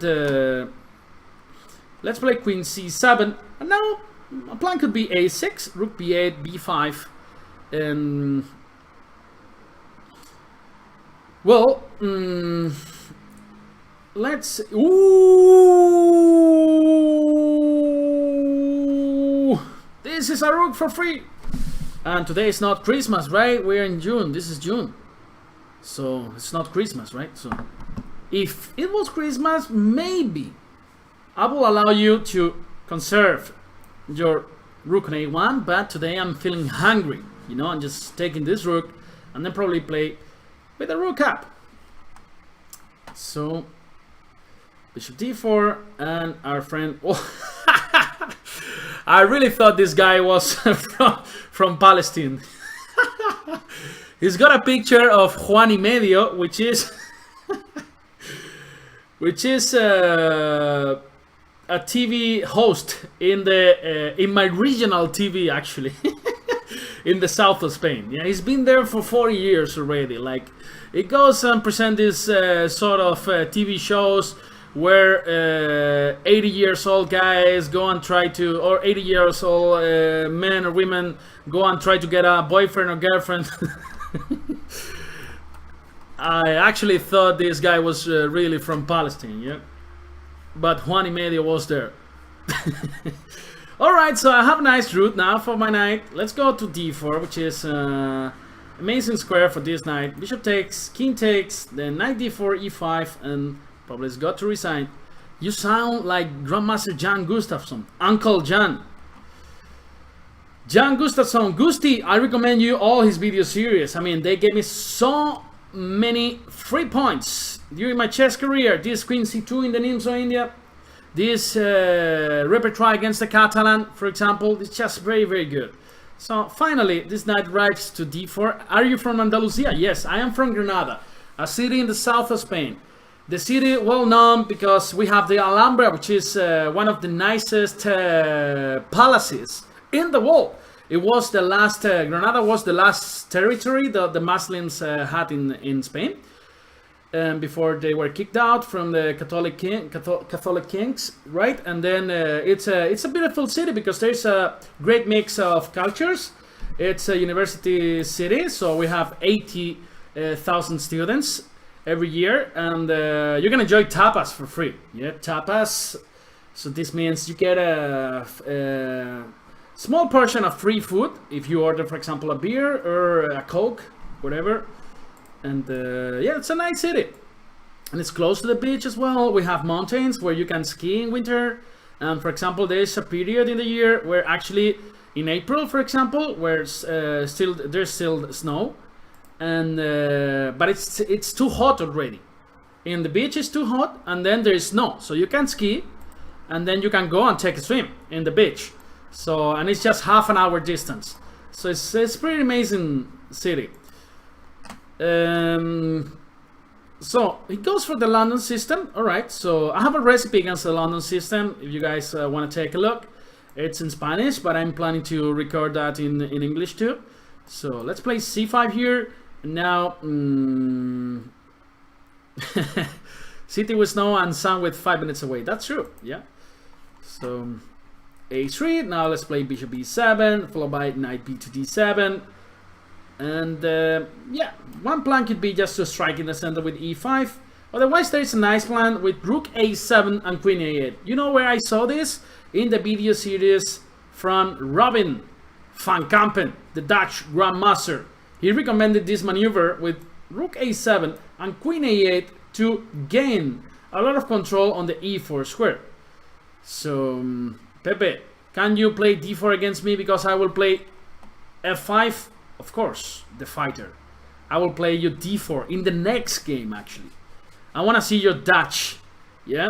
let's play queen c7. And now a plan could be a6, rook b8, b5, and well, let's. Ooh, this is a rook for free. And today is not Christmas, right? We're in June. This is June, so it's not Christmas, right? So if it was Christmas, maybe I will allow you to conserve your rook on a1, but today I'm feeling hungry. You know, I'm just taking this rook and then probably play with a rook up. So bishop d4, and our friend. Oh, I really thought this guy was from Palestine. He's got a picture of Juan y Medio, which is a TV host in my regional TV, actually. In the south of Spain. Yeah, he's been there for 40 years already. Like, it goes and present this sort of TV shows where 80 years old guys go and try to, or 80 years old men or women go and try to get a boyfriend or girlfriend. I actually thought this guy was really from Palestine, yeah, but Juan y Medio was there. Alright, so I have a nice route now for my knight. Let's go to d4, which is amazing square for this knight. Bishop takes, king takes, then knight d4, e5, and probably it's got to resign. You sound like Grandmaster Jan Gustafsson, Uncle Jan. Jan Gustafsson, Gusti, I recommend you all his video series. I mean, they gave me so many free points during my chess career. This queen c2 in the Nimzo India, this repertoire against the Catalan, for example, it's just very, very good. So finally, this knight rides to d4. Are you from Andalusia? Yes, I am from Granada, a city in the south of Spain. The city well known because we have the Alhambra, which is one of the nicest palaces in the world. It was the last, Granada was the last territory that the Muslims had in Spain, before they were kicked out from the Catholic kings, right? And then it's a beautiful city because there's a great mix of cultures. It's a university city, so we have 80,000 students every year, and you can enjoy tapas for free. Yeah, tapas. So this means you get a small portion of free food if you order, for example, a beer or a Coke, whatever. And yeah, it's a nice city, and it's close to the beach as well. We have mountains where you can ski in winter, and for example, there's a period in the year where actually in April, for example, where there's still snow, and but it's too hot already. In the beach it's too hot, and then there's snow, so you can ski, and then you can go and take a swim in the beach. So, and it's just half an hour distance, so it's pretty amazing city. So it goes for the London system. Alright, so I have a recipe against the London system if you guys want to take a look. It's in Spanish, but I'm planning to record that in English too. So let's play c5 here. Now city with snow and sun with 5 minutes away. That's true, yeah. So a3. Now let's play bishop b7 followed by knight b to d7. And yeah, one plan could be just to strike in the center with e5. Otherwise, there is a nice plan with rook a7 and queen a8. You know where I saw this? In the video series from Robin van Kampen, the Dutch grandmaster. He recommended this maneuver with rook a7 and queen a8 to gain a lot of control on the e4 square. So Pepe, can you play d4 against me, because I will play f5? Of course, the fighter. I will play you d4 in the next game. Actually, I want to see your Dutch. Yeah,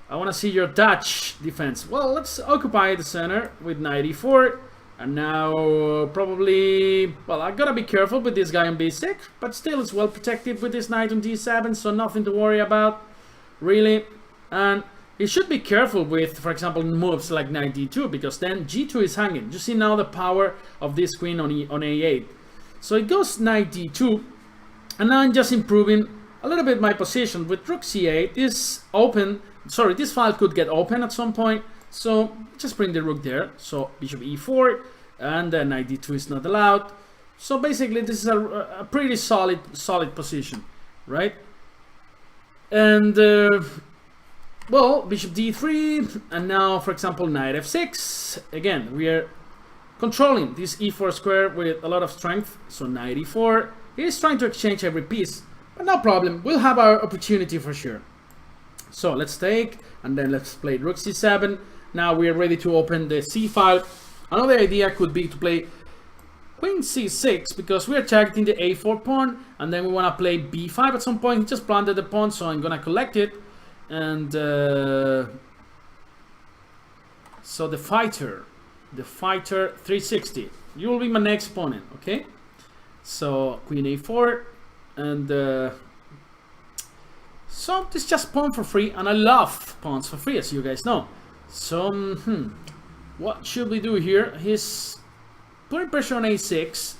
I want to see your Dutch defense. Well, let's occupy the center with knight e4. And now probably, well, I gotta be careful with this guy on b6, but still it's well protected with this knight on d7, so nothing to worry about, really. And he should be careful with, for example, moves like knight d2, because then g2 is hanging. You see now the power of this queen on a8. So it goes knight d2, and now I'm just improving a little bit my position with rook c8. This open, sorry, this file could get open at some point. So just bring the rook there. So bishop e4, and then knight d2 is not allowed. So basically this is a pretty solid position, right? And well, bishop d3, and now for example knight f6. Again, we are controlling this e4 square with a lot of strength. So knight e4. He is trying to exchange every piece, but no problem. We'll have our opportunity for sure. So let's take, and then let's play rook c7. Now we are ready to open the c file. Another idea could be to play queen c6, because we are targeting the a4 pawn, and then we want to play b5 at some point. He just planted the pawn, so I'm gonna collect it. And so the fighter 360, you will be my next opponent. Okay, so queen a4, and so this is just pawn for free, and I love pawns for free, as you guys know. So what should we do here? He's putting pressure on a6,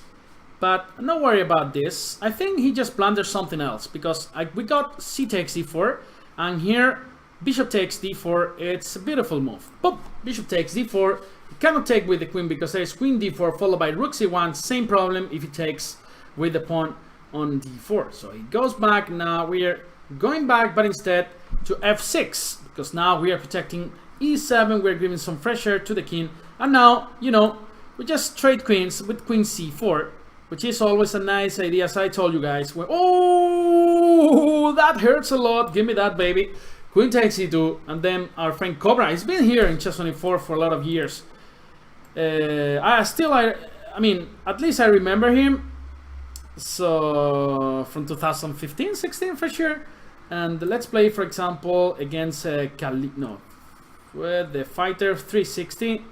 but no worry about this. I think he just blunders something else, because we got c takes d4, and here bishop takes d4. It's a beautiful move. Boop, bishop takes d4. You cannot take with the queen, because there is queen d4 followed by rook c1. Same problem if he takes with the pawn on d4. So he goes back. Now we are going back, but instead to f6, because now we are protecting e7. We're giving some pressure to the king, and now, you know, we just trade queens with queen c4, which is always a nice idea, as I told you guys. Oh, that hurts a lot. Give me that, baby. Queen takes e2, and then our friend Cobra, he's been here in Chess24 for a lot of years. I mean, at least I remember him. So from 2015, 16 for sure. And let's play, for example, against with the fighter 360.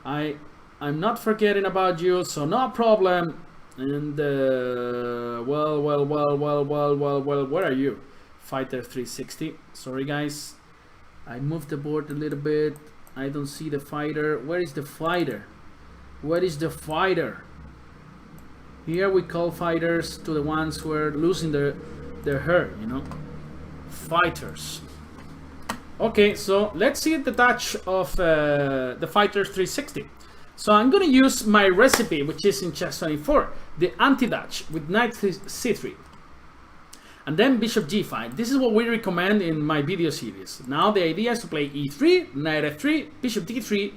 I'm not forgetting about you, so no problem. And well, where are you? Fighter 360. Sorry guys, I moved the board a little bit. I don't see the fighter. Where is the fighter? Where is the fighter? Here we call fighters to the ones who are losing their hair, you know. Fighters. Okay, so let's see the Dutch of the fighter 360. So I'm gonna use my recipe, which is in Chess24, the anti-Dutch with knight c3, and then bishop g5. This is what we recommend in my video series. Now the idea is to play e3, knight f3, bishop d3,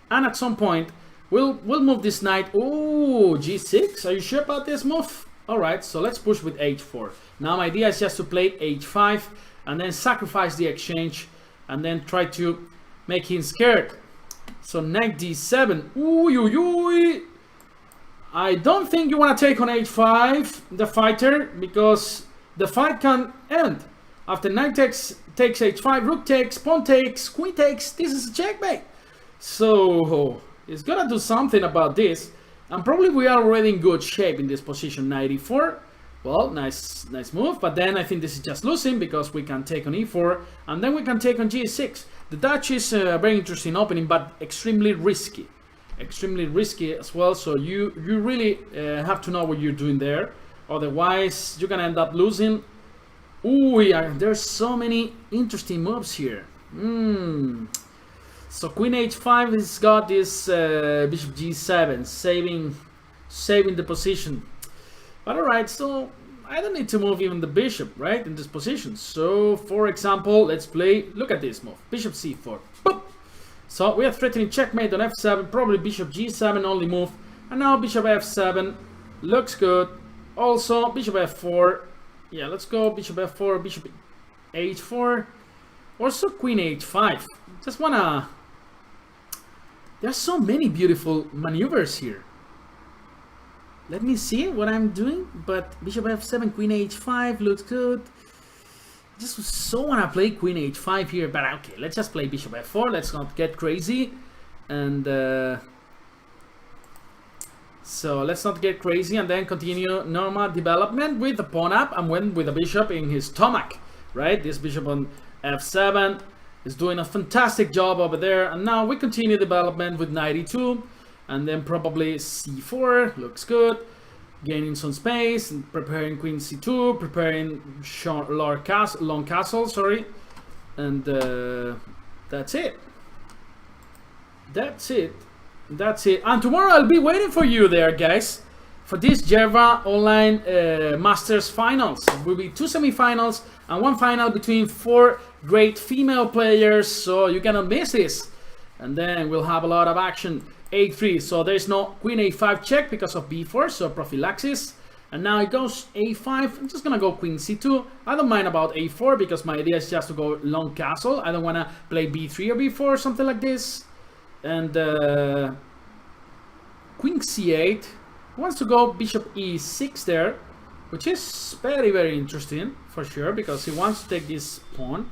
and at some point we'll move this knight. Oh, g6. Are you sure about this move? All right, so let's push with h4. Now my idea is just to play h5 and then sacrifice the exchange, and then try to make him scared. So knight d7. Ooh. I don't think you want to take on h5, the fighter, because the fight can end. After knight takes h5, rook takes, pawn takes, queen takes. This is a checkmate. So he's gonna do something about this, and probably we are already in good shape in this position. Knight e4. Well, nice move, but then I think this is just losing, because we can take on e4, and then we can take on g6. The Dutch is a very interesting opening, but extremely risky as well. So you really have to know what you're doing there, otherwise you're gonna end up losing. Ooh, yeah, there's so many interesting moves here. So queen h5 has got this bishop g7, saving the position. But alright, so I don't need to move even the bishop, right, in this position. So for example, let's play, look at this move, bishop c4. Boop. So we are threatening checkmate on f7, probably bishop g7 only move, and now bishop f7 looks good. Also, bishop f4. Yeah, let's go bishop f4, bishop h4. Also, queen h5. Just wanna... There's so many beautiful maneuvers here. Let me see what I'm doing. But bishop f7, queen h5 looks good. Just so wanna play queen h5 here, but okay, let's just play bishop f4. Let's not get crazy, and so let's not get crazy, and then continue normal development with the pawn up and win with the bishop in his stomach, right? This bishop on f7 is doing a fantastic job over there, and now we continue development with knight e2, and then probably c4 looks good. Gaining some space, preparing queen c2, preparing long castle, sorry, and that's it. That's it. That's it. And tomorrow I'll be waiting for you there, guys, for this Java Online Masters Finals. There will be 2 semifinals and 1 final between 4 great female players, so you cannot miss this. And then we'll have a lot of action. a3, so there's no queen a5 check because of b4, so prophylaxis. And now it goes a5. I'm just gonna go queen c2. I don't mind about a4 because my idea is just to go long castle. I don't want to play b3 or b4 or something like this. And queen c8 wants to go bishop e6 there, which is very, very interesting for sure because he wants to take this pawn.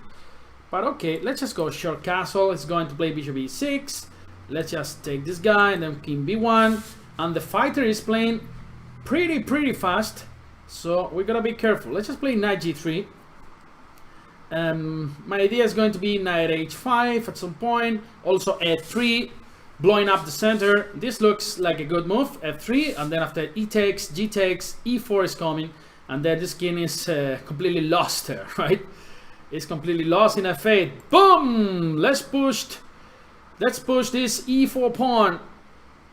But okay, let's just go short castle. It's going to play bishop e6. Let's just take this guy and then king b1, and the fighter is playing pretty fast, so we gotta be careful. Let's just play knight g3. My idea is going to be knight h5 at some point, also f3, blowing up the center. This looks like a good move, f3, and then after e takes, g takes, e4 is coming, and then this king is completely lost there, right? It's completely lost in f8. Boom! Let's push this e4 pawn,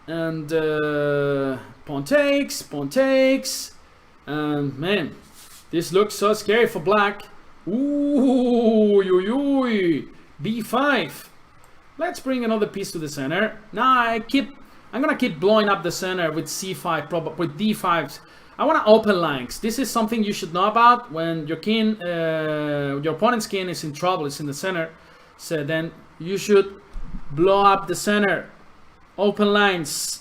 and pawn takes, and man, this looks so scary for black. Ooh, b5. Let's bring another piece to the center. Now I'm gonna keep blowing up the center with c5, probably with d5s. I want to open lines. This is something you should know about when your king, your opponent's king is in trouble, is in the center. So then you should blow up the center. Open lines.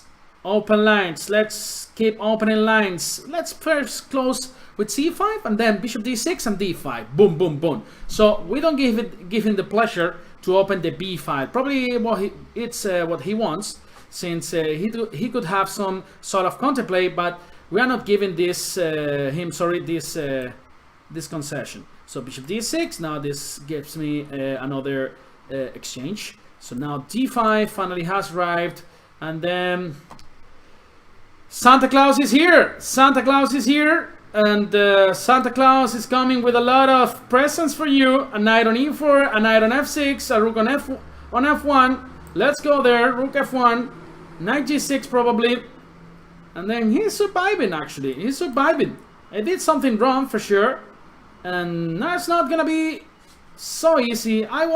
Let's keep opening lines. Let's first close with c5 and then bishop d6 and d5. Boom, boom, boom. So we don't give him the pleasure to open the b5. Probably what he wants, since he could have some sort of counterplay, but we are not giving this this concession. So bishop d6. Now this gives me another exchange. So now d5 finally has arrived, and then Santa Claus is here. Santa Claus is here, and Santa Claus is coming with a lot of presents for you. A knight on e4, a knight on f6, a rook on f1. Let's go there. Rook f1, knight g6 probably, and then he's surviving. Actually, he's surviving. I did something wrong for sure, and now it's not gonna be so easy. I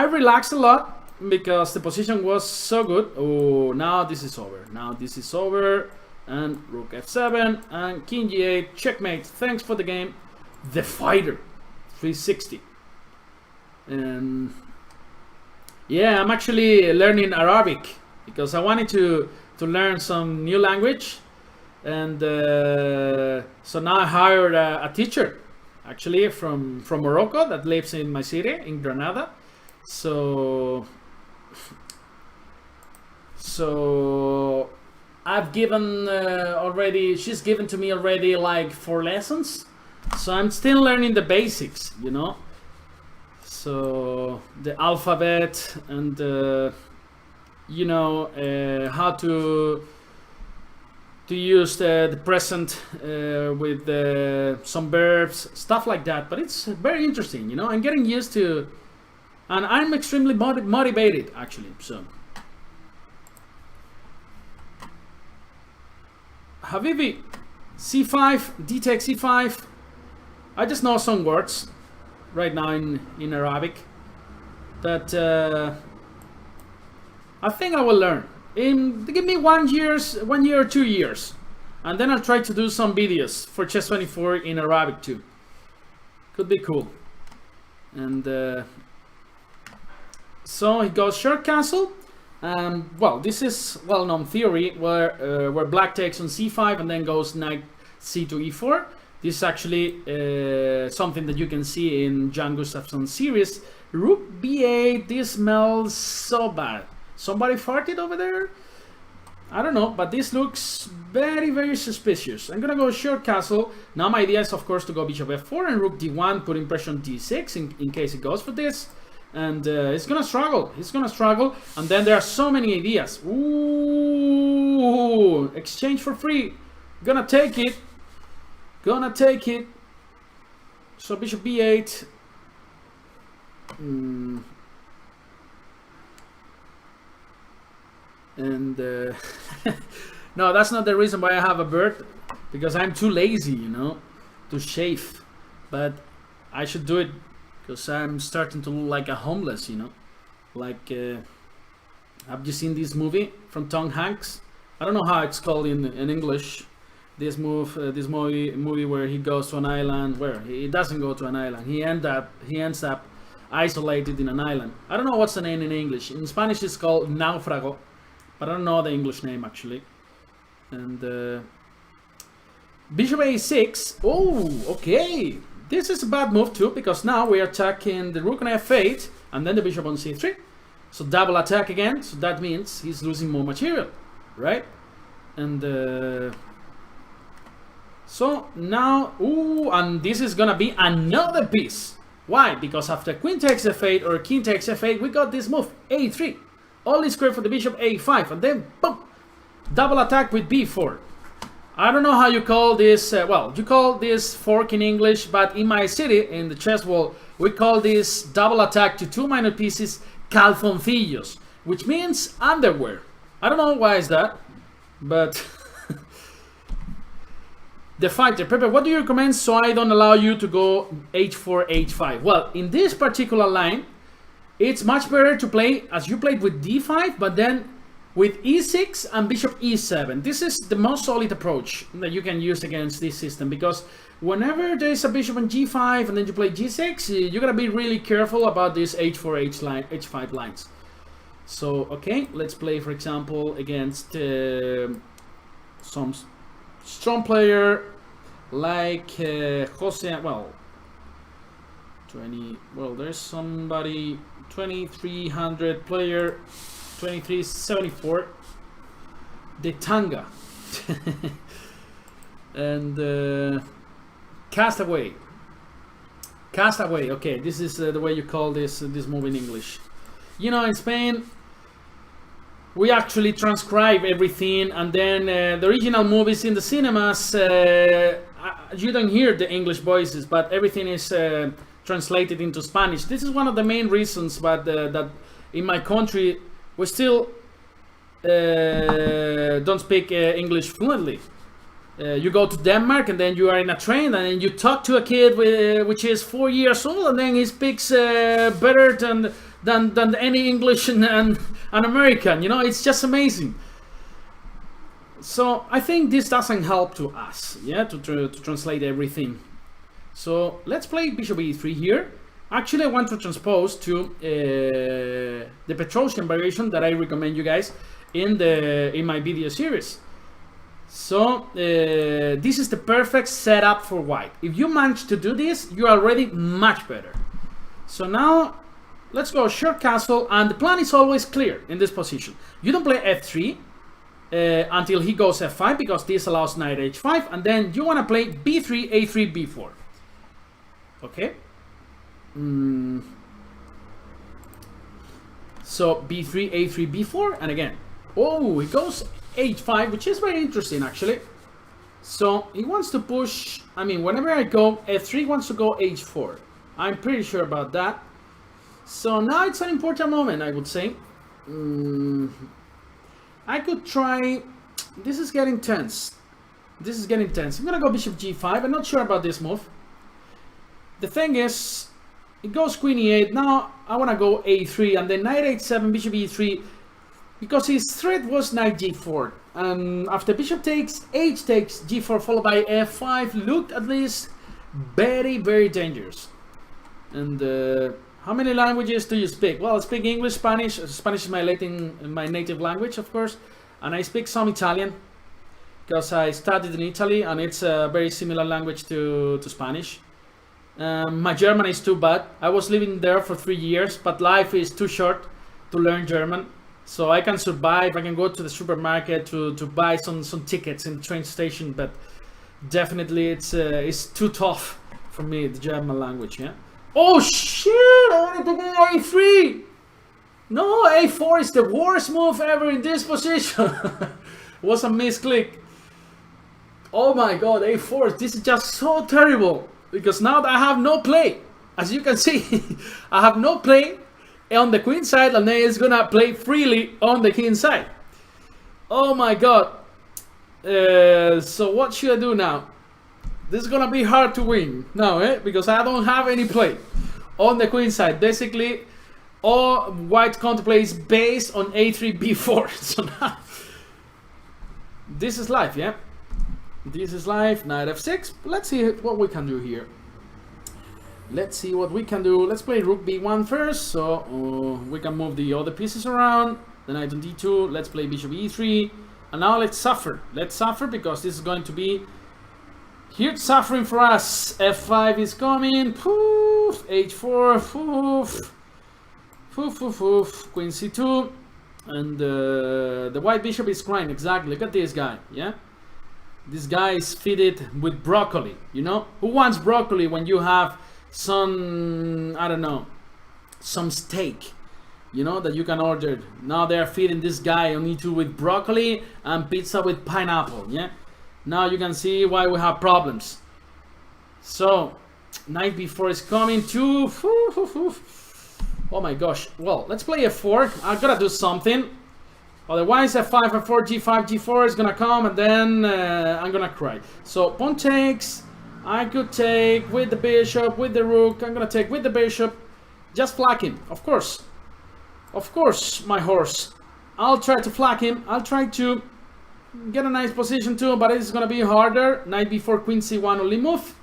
relaxed a lot because the position was so good. Oh, now this is over. And rook f7 and king g8, checkmate. Thanks for the game. The fighter, 360. And yeah, I'm actually learning Arabic because I wanted to learn some new language, and so now I hired a teacher, actually from Morocco, that lives in my city in Granada. So I've given she's given to me already like 4 lessons, so I'm still learning the basics, you know, so the alphabet and you know, how to use the present with some verbs, stuff like that. But it's very interesting, you know. I'm getting used to, and I'm extremely motivated actually. So Habibi, c5, d takes c5. I just know some words right now in Arabic that I think I will learn. Give me 1 year or 2 years. And then I'll try to do some videos for Chess24 in Arabic too. Could be cool. And so he goes short castle. Well, this is well-known theory where black takes on c5 and then goes knight c to e4. This is actually something that you can see in Jan Gustafsson's series. Rook b8, this smells so bad. Somebody farted over there? I don't know, but this looks very, very suspicious. I'm gonna go short castle. Now my idea is, of course, to go bishop f4 and rook d1, putting pressure on d6 in case it goes for this. And it's gonna struggle. He's gonna struggle. And then there are so many ideas. Ooh, exchange for free. Gonna take it. Gonna take it. So bishop b8. And no, that's not the reason why I have a bird, because I'm too lazy, you know, to shave. But I should do it because I'm starting to look like a homeless, you know. Like, have you seen this movie from Tom Hanks? I don't know how it's called in English. This movie where he goes to an island, where he doesn't go to an island. He ends up isolated in an island. I don't know what's the name in English. In Spanish it's called Náufrago, but I don't know the English name actually. And bishop a6. Oh, okay. This is a bad move too, because now we are attacking the rook on f8 and then the bishop on c3. So double attack again. So that means he's losing more material, right? And so now, ooh, and this is gonna be another piece. Why? Because after queen takes f8 or king takes f8, we got this move, a3. All is square for the bishop, a5, and then boom, double attack with b4. I don't know how you call this, well, you call this fork in English, but in my city, in the chess world, we call this double attack to two minor pieces, calzoncillos, which means underwear. I don't know why is that, but the fighter, Pepe, what do you recommend so I don't allow you to go h4, h5? Well, in this particular line, it's much better to play as you played with d5, but then with e6 and bishop e7. This is the most solid approach that you can use against this system, because whenever there is a bishop on g5 and then you play g6, you gotta be really careful about this h4, h5 lines. So, okay, let's play, for example, against some strong player like Jose, well, there's somebody 2300 player, 2374, the Tonga. And Castaway, okay, this is the way you call this move in English. You know, in Spain we actually transcribe everything, and then the original movies in the cinemas, you don't hear the English voices, but everything is translated into Spanish. This is one of the main reasons, but that in my country we still don't speak English fluently. You go to Denmark and then you are in a train and then you talk to a kid which is 4 years old, and then he speaks better than any English and an American. You know, it's just amazing. So I think this doesn't help to us, yeah, to translate everything. So let's play bishop e3 here. Actually, I want to transpose to the Petrosian variation that I recommend you guys in my video series. So this is the perfect setup for white. If you manage to do this, you're already much better. So now let's go short castle, and the plan is always clear in this position. You don't play f3 until he goes f5, because this allows knight h5, and then you want to play b3, a3, b4. Okay. So b3, a3, b4, and again, oh, he goes h5, which is very interesting actually. So he wants to push. I mean, whenever I go f3, he wants to go h4. I'm pretty sure about that. So now it's an important moment, I would say. I could try. This is getting tense. This is getting tense. I'm gonna go bishop g5. I'm not sure about this move. The thing is, it goes queen e8. Now I want to go a3, and then knight h7, bishop e3. because his threat was knight g4, and after bishop takes, h takes, g4 followed by f5 looked at least very, very dangerous. And how many languages do you speak? Well, I speak English, Spanish. Spanish is my native language, of course, and I speak some Italian because I studied in Italy, and it's a very similar language to Spanish. My German is too bad. I was living there for 3 years, but life is too short to learn German. So I can survive. I can go to the supermarket to buy some tickets in the train station, but definitely it's too tough for me, the German language. Yeah. Oh shit! I wanted to go a3. No, a4 is the worst move ever in this position. Was a misclick. Oh my god, a4. This is just so terrible because now I have no play. As you can see, I have no play on the queen side, and then it's gonna play freely on the king side. Oh my god. So what should I do now? This is gonna be hard to win now, because I don't have any play on the queen side. Basically, all white counterplay is based on a3, b4. So now, this is life, yeah? This is life, knight f6. Let's see what we can do here. Let's see what we can do. Let's play rook b1 first, so we can move the other pieces around. The knight on d2, let's play bishop e3. And now let's suffer. Let's suffer because this is going to be huge suffering for us. f5 is coming. Poof. h4. Poof. Poof, poof, poof. Queen c2. And the white bishop is crying. Exactly. Look at this guy. Yeah. This guy is fitted with broccoli. You know? Who wants broccoli when you have some, I don't know, some steak, you know, that you can order? Now they are feeding this guy on e2 with broccoli and pizza with pineapple. Yeah. Now you can see why we have problems. So knight b4 is coming too. Oh my gosh. Well, let's play f4. I gotta do something. Otherwise f5, f4, g5, g4 is gonna come, and then I'm gonna cry. So pawn takes. I could take with the bishop, with the rook. I'm gonna take with the bishop. Just flank him, of course. Of course, my horse. I'll try to flank him. I'll try to get a nice position too, but it's gonna be harder. Knight b4, queen c1 only move.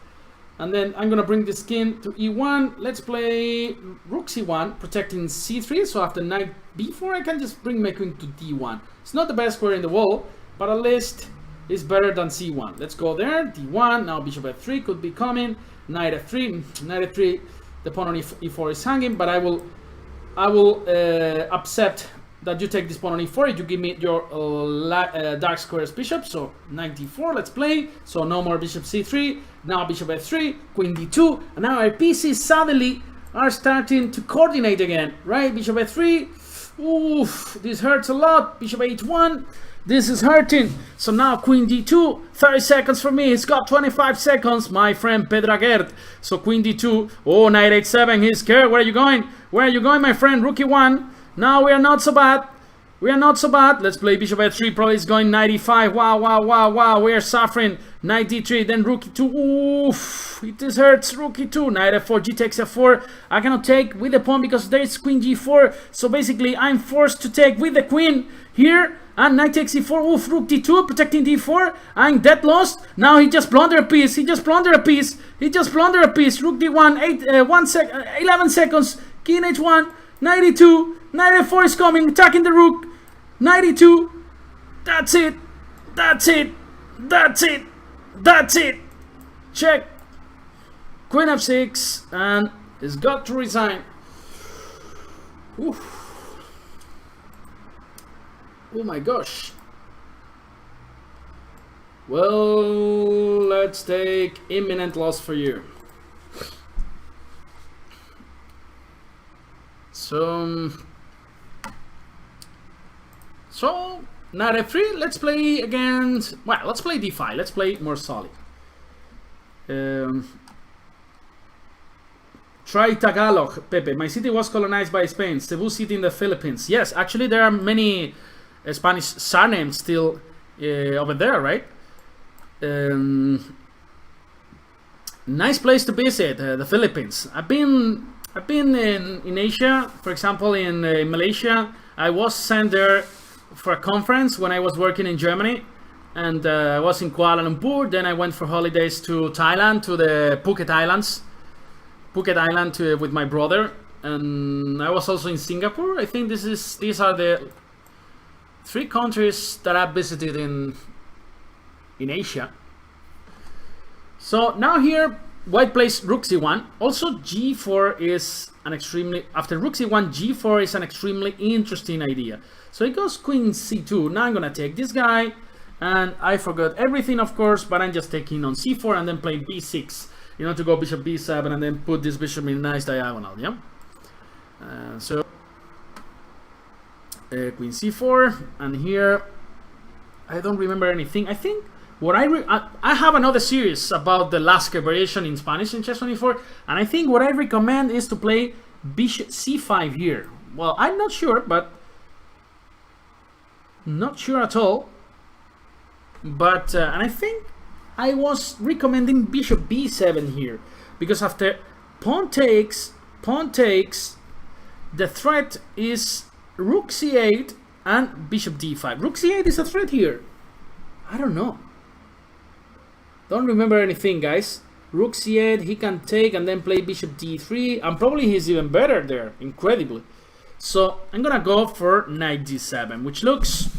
And then I'm gonna bring this king to e1. Let's play rook c1, protecting c3. So after knight b4, I can just bring my queen to d1. It's not the best square in the world, but at least it's better than c1. Let's go there, d1. Now bishop f3 could be coming. Knight f3, knight f3. The pawn on e4 is hanging, but I will accept that you take this pawn on e4 if you give me your dark squares bishop. So knight d4, let's play. So no more bishop c3. Now bishop f3, queen d2, and now our pieces suddenly are starting to coordinate again, right? Bishop f3. Oof, this hurts a lot. Bishop h1. This is hurting. So now queen d2, 30 seconds for me. It's got 25 seconds, my friend Pedragert. So queen d2. Oh, knight h7. He's scared. Where are you going? Where are you going, my friend? Rook e1. Now we are not so bad. We are not so bad. Let's play bishop f3. Probably is going knight e5. Wow, wow, wow, wow. We are suffering. Knight d3. Then rook e2. Oof. It hurts. Rook e2. Knight f4. G takes f4. I cannot take with the pawn because there is queen g4. So basically, I'm forced to take with the queen here. And knight takes e4. Oof. Rook d2. Protecting d4. I'm dead lost. Now he just blundered a piece. He just blundered a piece. He just blundered a piece. Rook d1. 11 seconds. King h1. Knight e2. Knight f4 is coming, attacking the rook. Knight e2. That's it. That's it. That's it. That's it. Check. Queen f6, and it's got to resign. Oof. Oh my gosh. Well, let's take imminent loss for you. So knight f3, let's play against, well, let's play d5, let's play more solid. Try Tagalog, Pepe. My city was colonized by Spain. Cebu City in the Philippines. Yes, actually there are many Spanish surnames still over there, right? Nice place to visit, the Philippines. I've been in Asia, for example, in Malaysia. I was sent there for a conference when I was working in Germany, and I was in Kuala Lumpur. Then I went for holidays to Thailand, to the Phuket Islands, with my brother, and I was also in Singapore. I think these are the 3 countries that I've visited in Asia. So now here, white plays rook c1. Also g4 is an extremely, after rook c1, g4 is an extremely interesting idea. So it goes queen c2. Now I'm gonna take this guy, and I forgot everything, of course, but I'm just taking on c4 and then playing b6, you know, to go bishop b7 and then put this bishop in a nice diagonal. Yeah. So queen c4, and here I don't remember anything. I think what I have another series about the Lascar variation in Spanish in chess 24, and I think what I recommend is to play bishop c5 here. Well, I'm not sure, but not sure at all. But and I think I was recommending bishop b7 here, because after pawn takes, the threat is rook c8 and bishop d5. Rook c8 is a threat here. I don't know. Don't remember anything, guys. Rook c8, he can take and then play bishop d3, and probably he's even better there, incredibly. So I'm gonna go for knight d7, which looks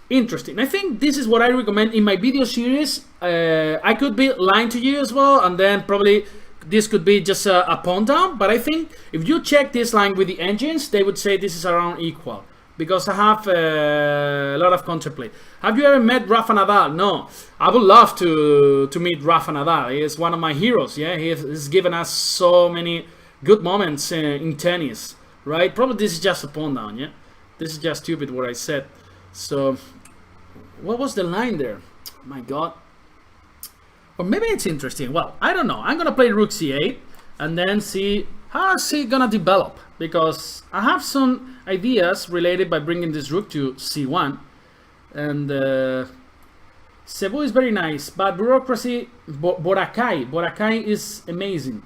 interesting. I think this is what I recommend in my video series. I could be lying to you as well, and then probably this could be just a pawn down, but I think if you check this line with the engines, they would say this is around equal, because I have a lot of counterplay. Have you ever met Rafa Nadal? No. I would love to meet Rafa Nadal. He is one of my heroes. Yeah, he's given us so many good moments in tennis, right? Probably this is just a pawn down. Yeah, this is just stupid what I said. So what was the line there? My God. Or maybe it's interesting. Well, I don't know. I'm gonna play rook c8 and then see how is it gonna develop, because I have some ideas related by bringing this rook to c1, and Cebu is very nice, but bureaucracy, Boracay is amazing.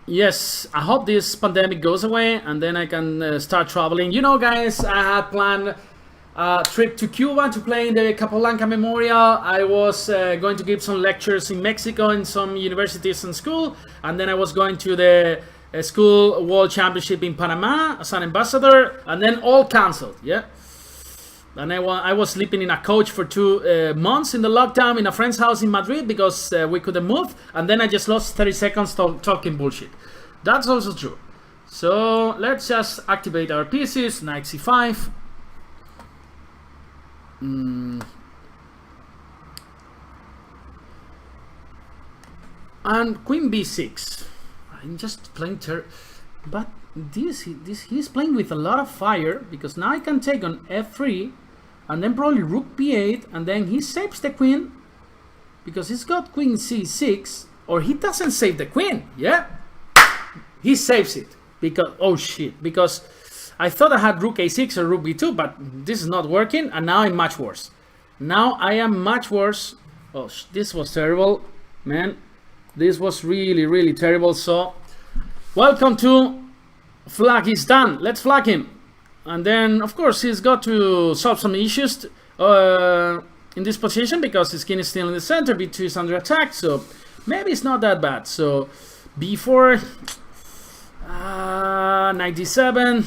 Yes, I hope this pandemic goes away and then I can start traveling. You know, guys, I had planned a trip to Cuba to play in the Capablanca Memorial. I was going to give some lectures in Mexico in some universities and school, and then I was going to the school world championship in Panama as an ambassador, and then all cancelled. Yeah, and I was sleeping in a coach for 2 months in the lockdown in a friend's house in Madrid because we couldn't move, and then I just lost 30 seconds talking bullshit. That's also true. So let's just activate our pieces. Knight c5. And queen b6. I'm just playing but he's playing with a lot of fire, because now I can take on f3 and then probably rook b8, and then he saves the queen because he's got queen c6, or he doesn't save the queen. Yeah, he saves it because, oh shit, because I thought I had rook a6 or rook b2, but this is not working, and now I'm much worse. Now I am much worse. Oh, this was terrible, man. This was really, really terrible. So, welcome to flag is done. Let's flag him. And then, of course, he's got to solve some issues in this position, because his king is still in the center, b2 is under attack, so maybe it's not that bad. So, b4, knight d7.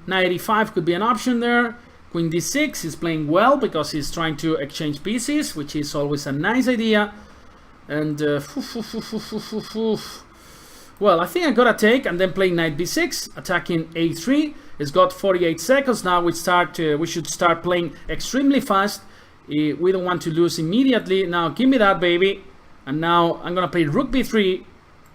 Knight e5 could be an option there. Queen d6 is playing well because he's trying to exchange pieces, which is always a nice idea. And well, I think I gotta take and then play knight b6, attacking a3. It's got 48 seconds now. We should start playing extremely fast. We don't want to lose immediately. Now give me that, baby. And now I'm gonna play rook b3.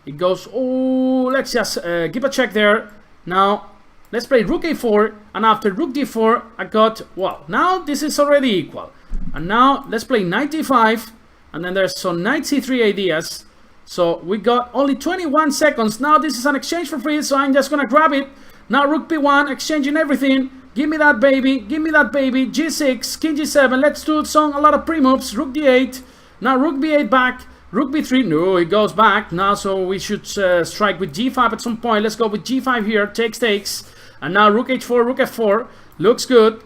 It goes, oh, let's just give a check there. Now let's play rook a4, and after rook d4 I got, well, now this is already equal. And now let's play knight d5, and then there's some knight c3 ideas. So we got only 21 seconds. Now this is an exchange for free, so I'm just gonna grab it. Now rook b1, exchanging everything. Give me that baby, give me that baby. G6, king g7, let's do a lot of pre-moves. Rook d8, now rook b8 back. Rook b3, no, it goes back now, so we should strike with g5 at some point. Let's go with g5 here, takes, and now rook h4, rook f4, looks good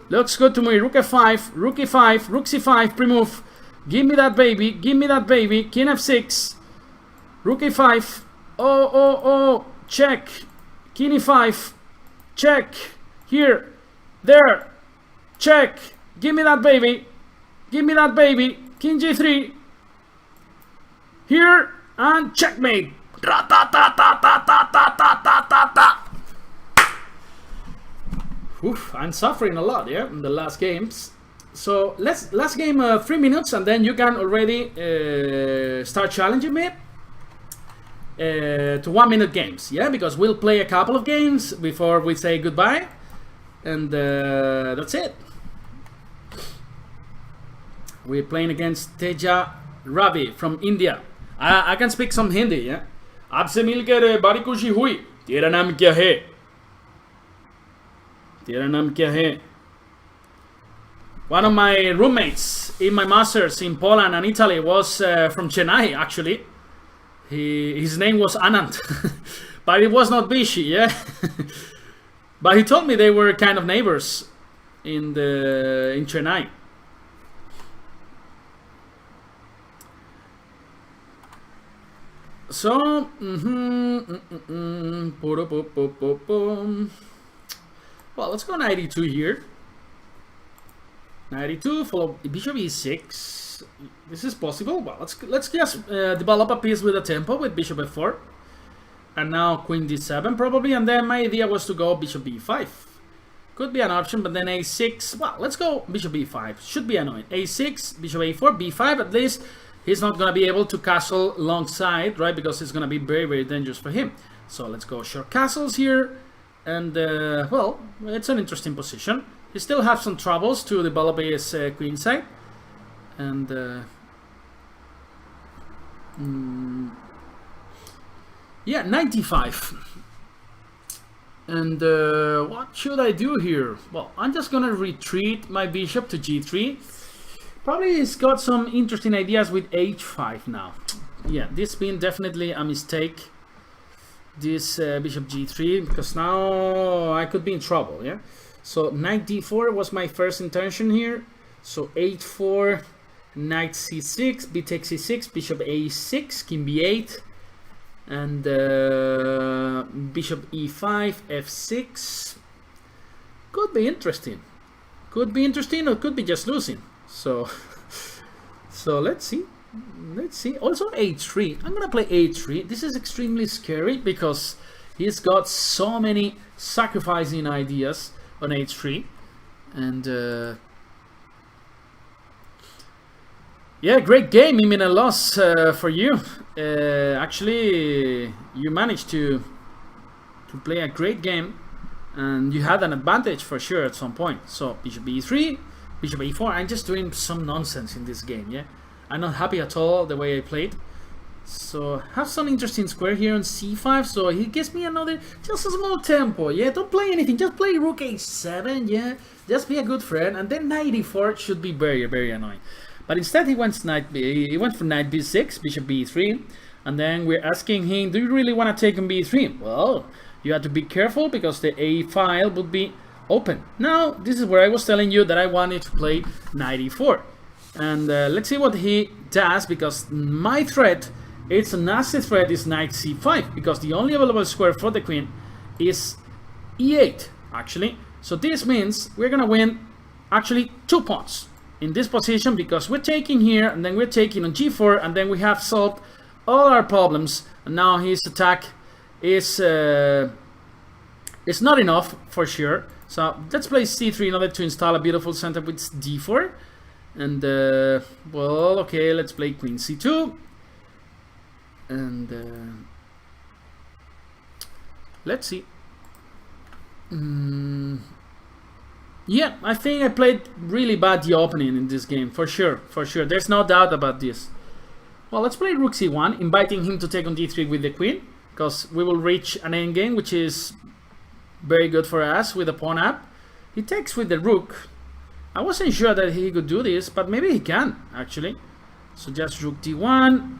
to me. Rook f5, rook e5, rook c5, pre-move, give me that baby, king f6, rook e5, oh, check, king e5, check, here, there, check, give me that baby, king g3, here, and checkmate. Oof, I'm suffering a lot, yeah, in the last games. So last game 3 minutes, and then you can already start challenging me to 1 minute games, yeah, because we'll play a couple of games before we say goodbye, and that's it. We're playing against Teja Ravi from India. I can speak some Hindi, yeah. आपसे मिलकर बड़ी खुशी हुई. तेरा नाम क्या है? तेरा नाम क्या है? One of my roommates in my masters in Poland and Italy was from Chennai, actually. His name was Anand, but it was not Bishi, yeah. But he told me they were kind of neighbors in Chennai. So, well, let's go 92 here. 92, follow bishop e6. This is possible. Well, let's just develop a piece with a tempo with bishop f4, and now queen d7 probably. And then my idea was to go bishop b5. Could be an option, but then a6. Well, let's go bishop b5. Should be annoying. a6, bishop a4, b5. At least he's not gonna be able to castle long side, right? Because it's gonna be very, very dangerous for him. So let's go short castles here, and well, it's an interesting position. He still has some troubles to develop his queen side, and yeah, 95. And what should I do here? Well, I'm just gonna retreat my bishop to g3. Probably he's got some interesting ideas with h5 now. Yeah, this been definitely a mistake, this bishop g3, because now I could be in trouble, yeah? So knight d4 was my first intention here. So h4, knight c6, b takes c6, bishop a6, king b8, and bishop e5, f6. Could be interesting. Could be interesting, or could be just losing. So let's see. Also h3. I'm gonna play h3. This is extremely scary because he's got so many sacrificing ideas on h3, and yeah, great game. I mean, a loss for you. Actually, you managed to play a great game, and you had an advantage for sure at some point. So bishop e3, bishop e4. I'm just doing some nonsense in this game, yeah. I'm not happy at all the way I played. So have some interesting square here on c5. So he gives me another, just a small tempo, yeah. Don't play anything, just play rook a7, yeah. Just be a good friend, and then knight e4 should be very, very annoying. But instead he went for knight b6, bishop b3, and then we're asking him, do you really want to take on b3? Well, you have to be careful because the a file would be open. Now this is where I was telling you that I wanted to play knight e4, and let's see what he does, because my threat, it's a nasty threat, is knight c5, because the only available square for the queen is e8 actually. So this means we're gonna win actually 2 pawns in this position, because we're taking here, and then we're taking on g4, and then we have solved all our problems. And now his attack is not enough for sure. So let's play c3 in order to install a beautiful center with d4, and well, okay, let's play queen c2, and let's see. Yeah, I think I played really bad the opening in this game, for sure, there's no doubt about this. Well, let's play rook c1, inviting him to take on d3 with the queen, because we will reach an endgame, which is very good for us with the pawn up. He takes with the rook. I wasn't sure that he could do this, but maybe he can actually. So just rook d1,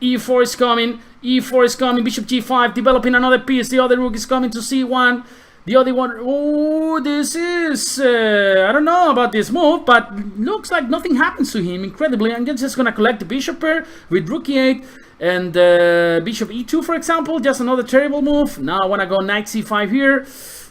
e4 is coming, e4 is coming, bishop g5, developing another piece, the other rook is coming to c1, the other one, oh, this is, I don't know about this move, but looks like nothing happens to him, incredibly. I'm just gonna collect the bishop pair with rook e8, and bishop e2, for example, just another terrible move. Now I wanna go knight c5 here.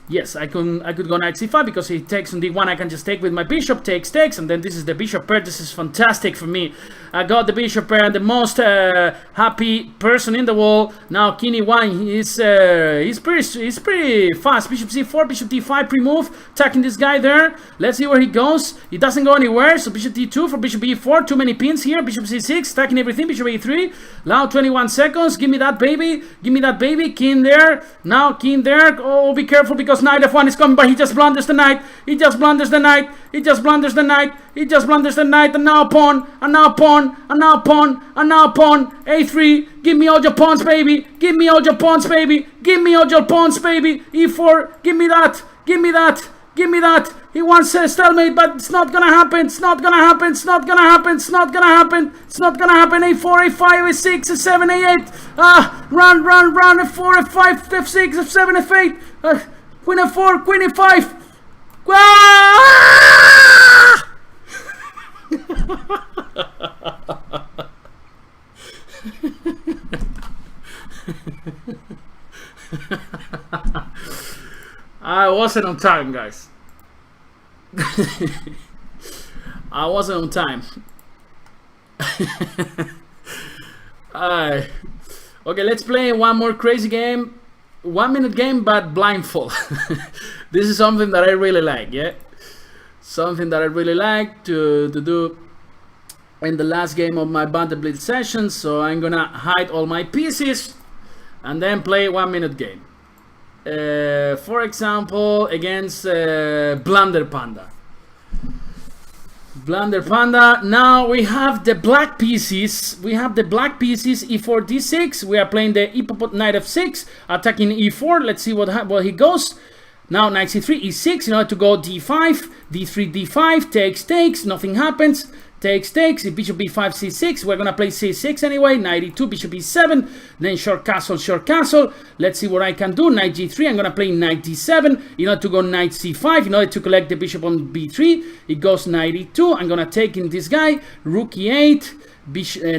Yes, I could go knight c5 because he takes on d1. I can just take with my bishop, takes, and then this is the bishop pair. This is fantastic for me. I got the bishop pair and the most happy person in the world. Now king e1, he's pretty fast. Bishop c4, bishop d5 pre-move, attacking this guy there. Let's see where he goes. He doesn't go anywhere. So bishop d2 for bishop e4. Too many pins here. Bishop c6, attacking everything. Bishop e3. Now 21 seconds. Give me that baby. Give me that baby. King there. Now king there. Oh, be careful because knight f1 is coming, but he just blunders the knight. He just blunders the knight. He just blunders the knight. He just blunders the knight. And now pawn. And now pawn. And now pawn. And now pawn. a3. Give me all your pawns, baby. Give me all your pawns, baby. Give me all your pawns, baby. e4. Give me that. Give me that. Give me that. He wants a stalemate, but it's not gonna happen. It's not gonna happen. It's not gonna happen. It's not gonna happen. It's not gonna happen. a4, a5, a6, a7, a8. Run, run, run. f4, f5, f6, f7, f8. Queen f4, queen e5. I wasn't on time, guys. I wasn't on time. Okay, let's play one more crazy game. 1 minute game, but blindfold. This is something that I really like, yeah? Something that I really like to do in the last game of my Banter Blitz session. So I'm gonna hide all my pieces and then play 1 minute game. For example, against BlunderPanda. BlunderPanda. Now we have the black pieces. We have the black pieces. e4, d6. We are playing the knight f6, attacking e4. Let's see what he goes. Now knight c3, e6. In order to go d5, d3, d5. Takes. Nothing happens. Takes. Bishop b5, c6. We're gonna play c6 anyway. Knight e2, bishop e7. Then short castle. Let's see what I can do. Knight g3. I'm gonna play knight d7. In order to go knight c5. In order to collect the bishop on b3, it goes knight e2. I'm gonna take in this guy. Rook e8.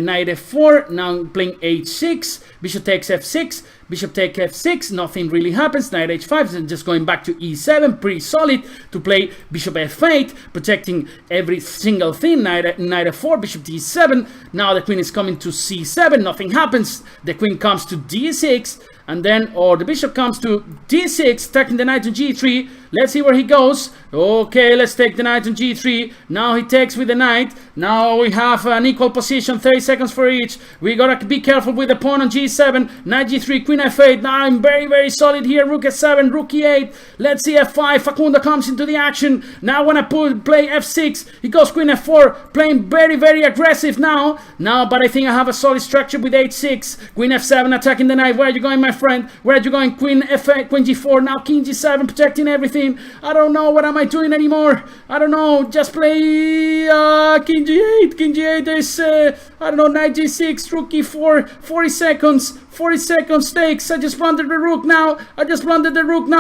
Knight f4. Now I'm playing h6. Bishop takes f6. Bishop take f6, nothing really happens. Knight h5, and just going back to e7, pretty solid to play bishop f8, protecting every single thing. Knight f4, bishop d7. Now the queen is coming to c7, nothing happens. The queen comes to d6, and then, or the bishop comes to d6, taking the knight to g3. Let's see where he goes. Okay, let's take the knight on g3. Now he takes with the knight. Now we have an equal position, 30 seconds for each. We gotta be careful with the pawn on g7. Knight g3, queen f8. Now I'm very solid here. Rook f7, rook e8. Let's see f5. Facundo comes into the action. Now when I play f6, he goes queen f4, playing very aggressive now. But I think I have a solid structure with h6. Queen f7, attacking the knight. Where are you going, my friend? Where are you going? Queen f8, queen g4. Now king g7, protecting everything. I don't know what am I doing anymore. I don't know. Just play king g8. King g8 is I don't know, knight g6, rook e4. 40 seconds. 40 seconds takes. I just blundered the rook now.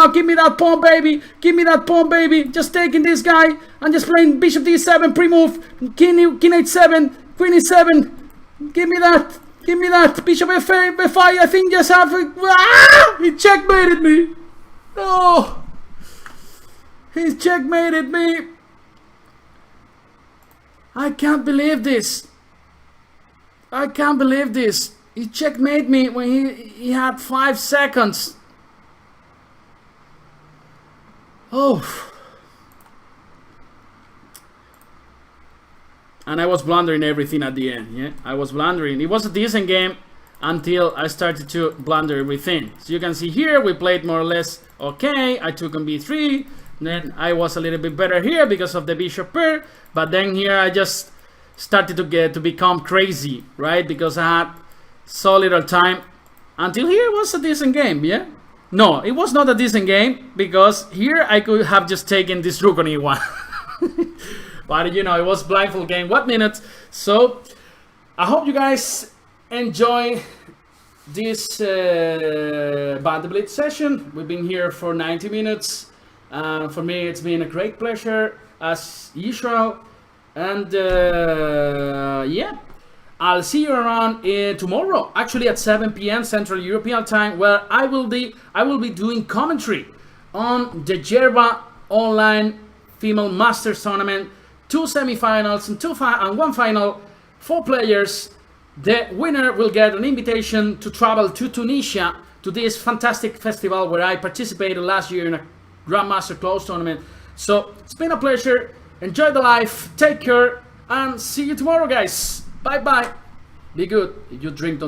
Give me that pawn, baby. Give me that pawn, baby. Just taking this guy. I'm just playing bishop d7 pre-move. King h7, queen e7. Give me that. Give me that. Bishop f5. I think just have he checkmated me. No. He's checkmated me. I can't believe this. I can't believe this. He checkmated me when he had 5 seconds. Oh. And I was blundering everything at the end. Yeah, I was blundering. It was a decent game until I started to blunder everything. So you can see here we played more or less okay. I took on b3. Then I was a little bit better here because of the bishop pair, but then here I just started to become crazy, right? Because I had so little time. Until here was a decent game, yeah? No, it was not a decent game because here I could have just taken this rook on e1. But you know, it was blindfold game. 1 minute. So I hope you guys enjoy this Banter Blitz session. We've been here for 90 minutes. For me, it's been a great pleasure as usual. And yeah, I'll see you around tomorrow, actually at 7 p.m. Central European Time, where I will be doing commentary on the Jerba Online Female Masters Tournament. 2 semifinals and 1 final, 4 players. The winner will get an invitation to travel to Tunisia to this fantastic festival where I participated last year in a Grandmaster Close tournament. So it's been a pleasure. Enjoy the life, take care, and see you tomorrow, guys. Bye bye. Be good. If you drink, don't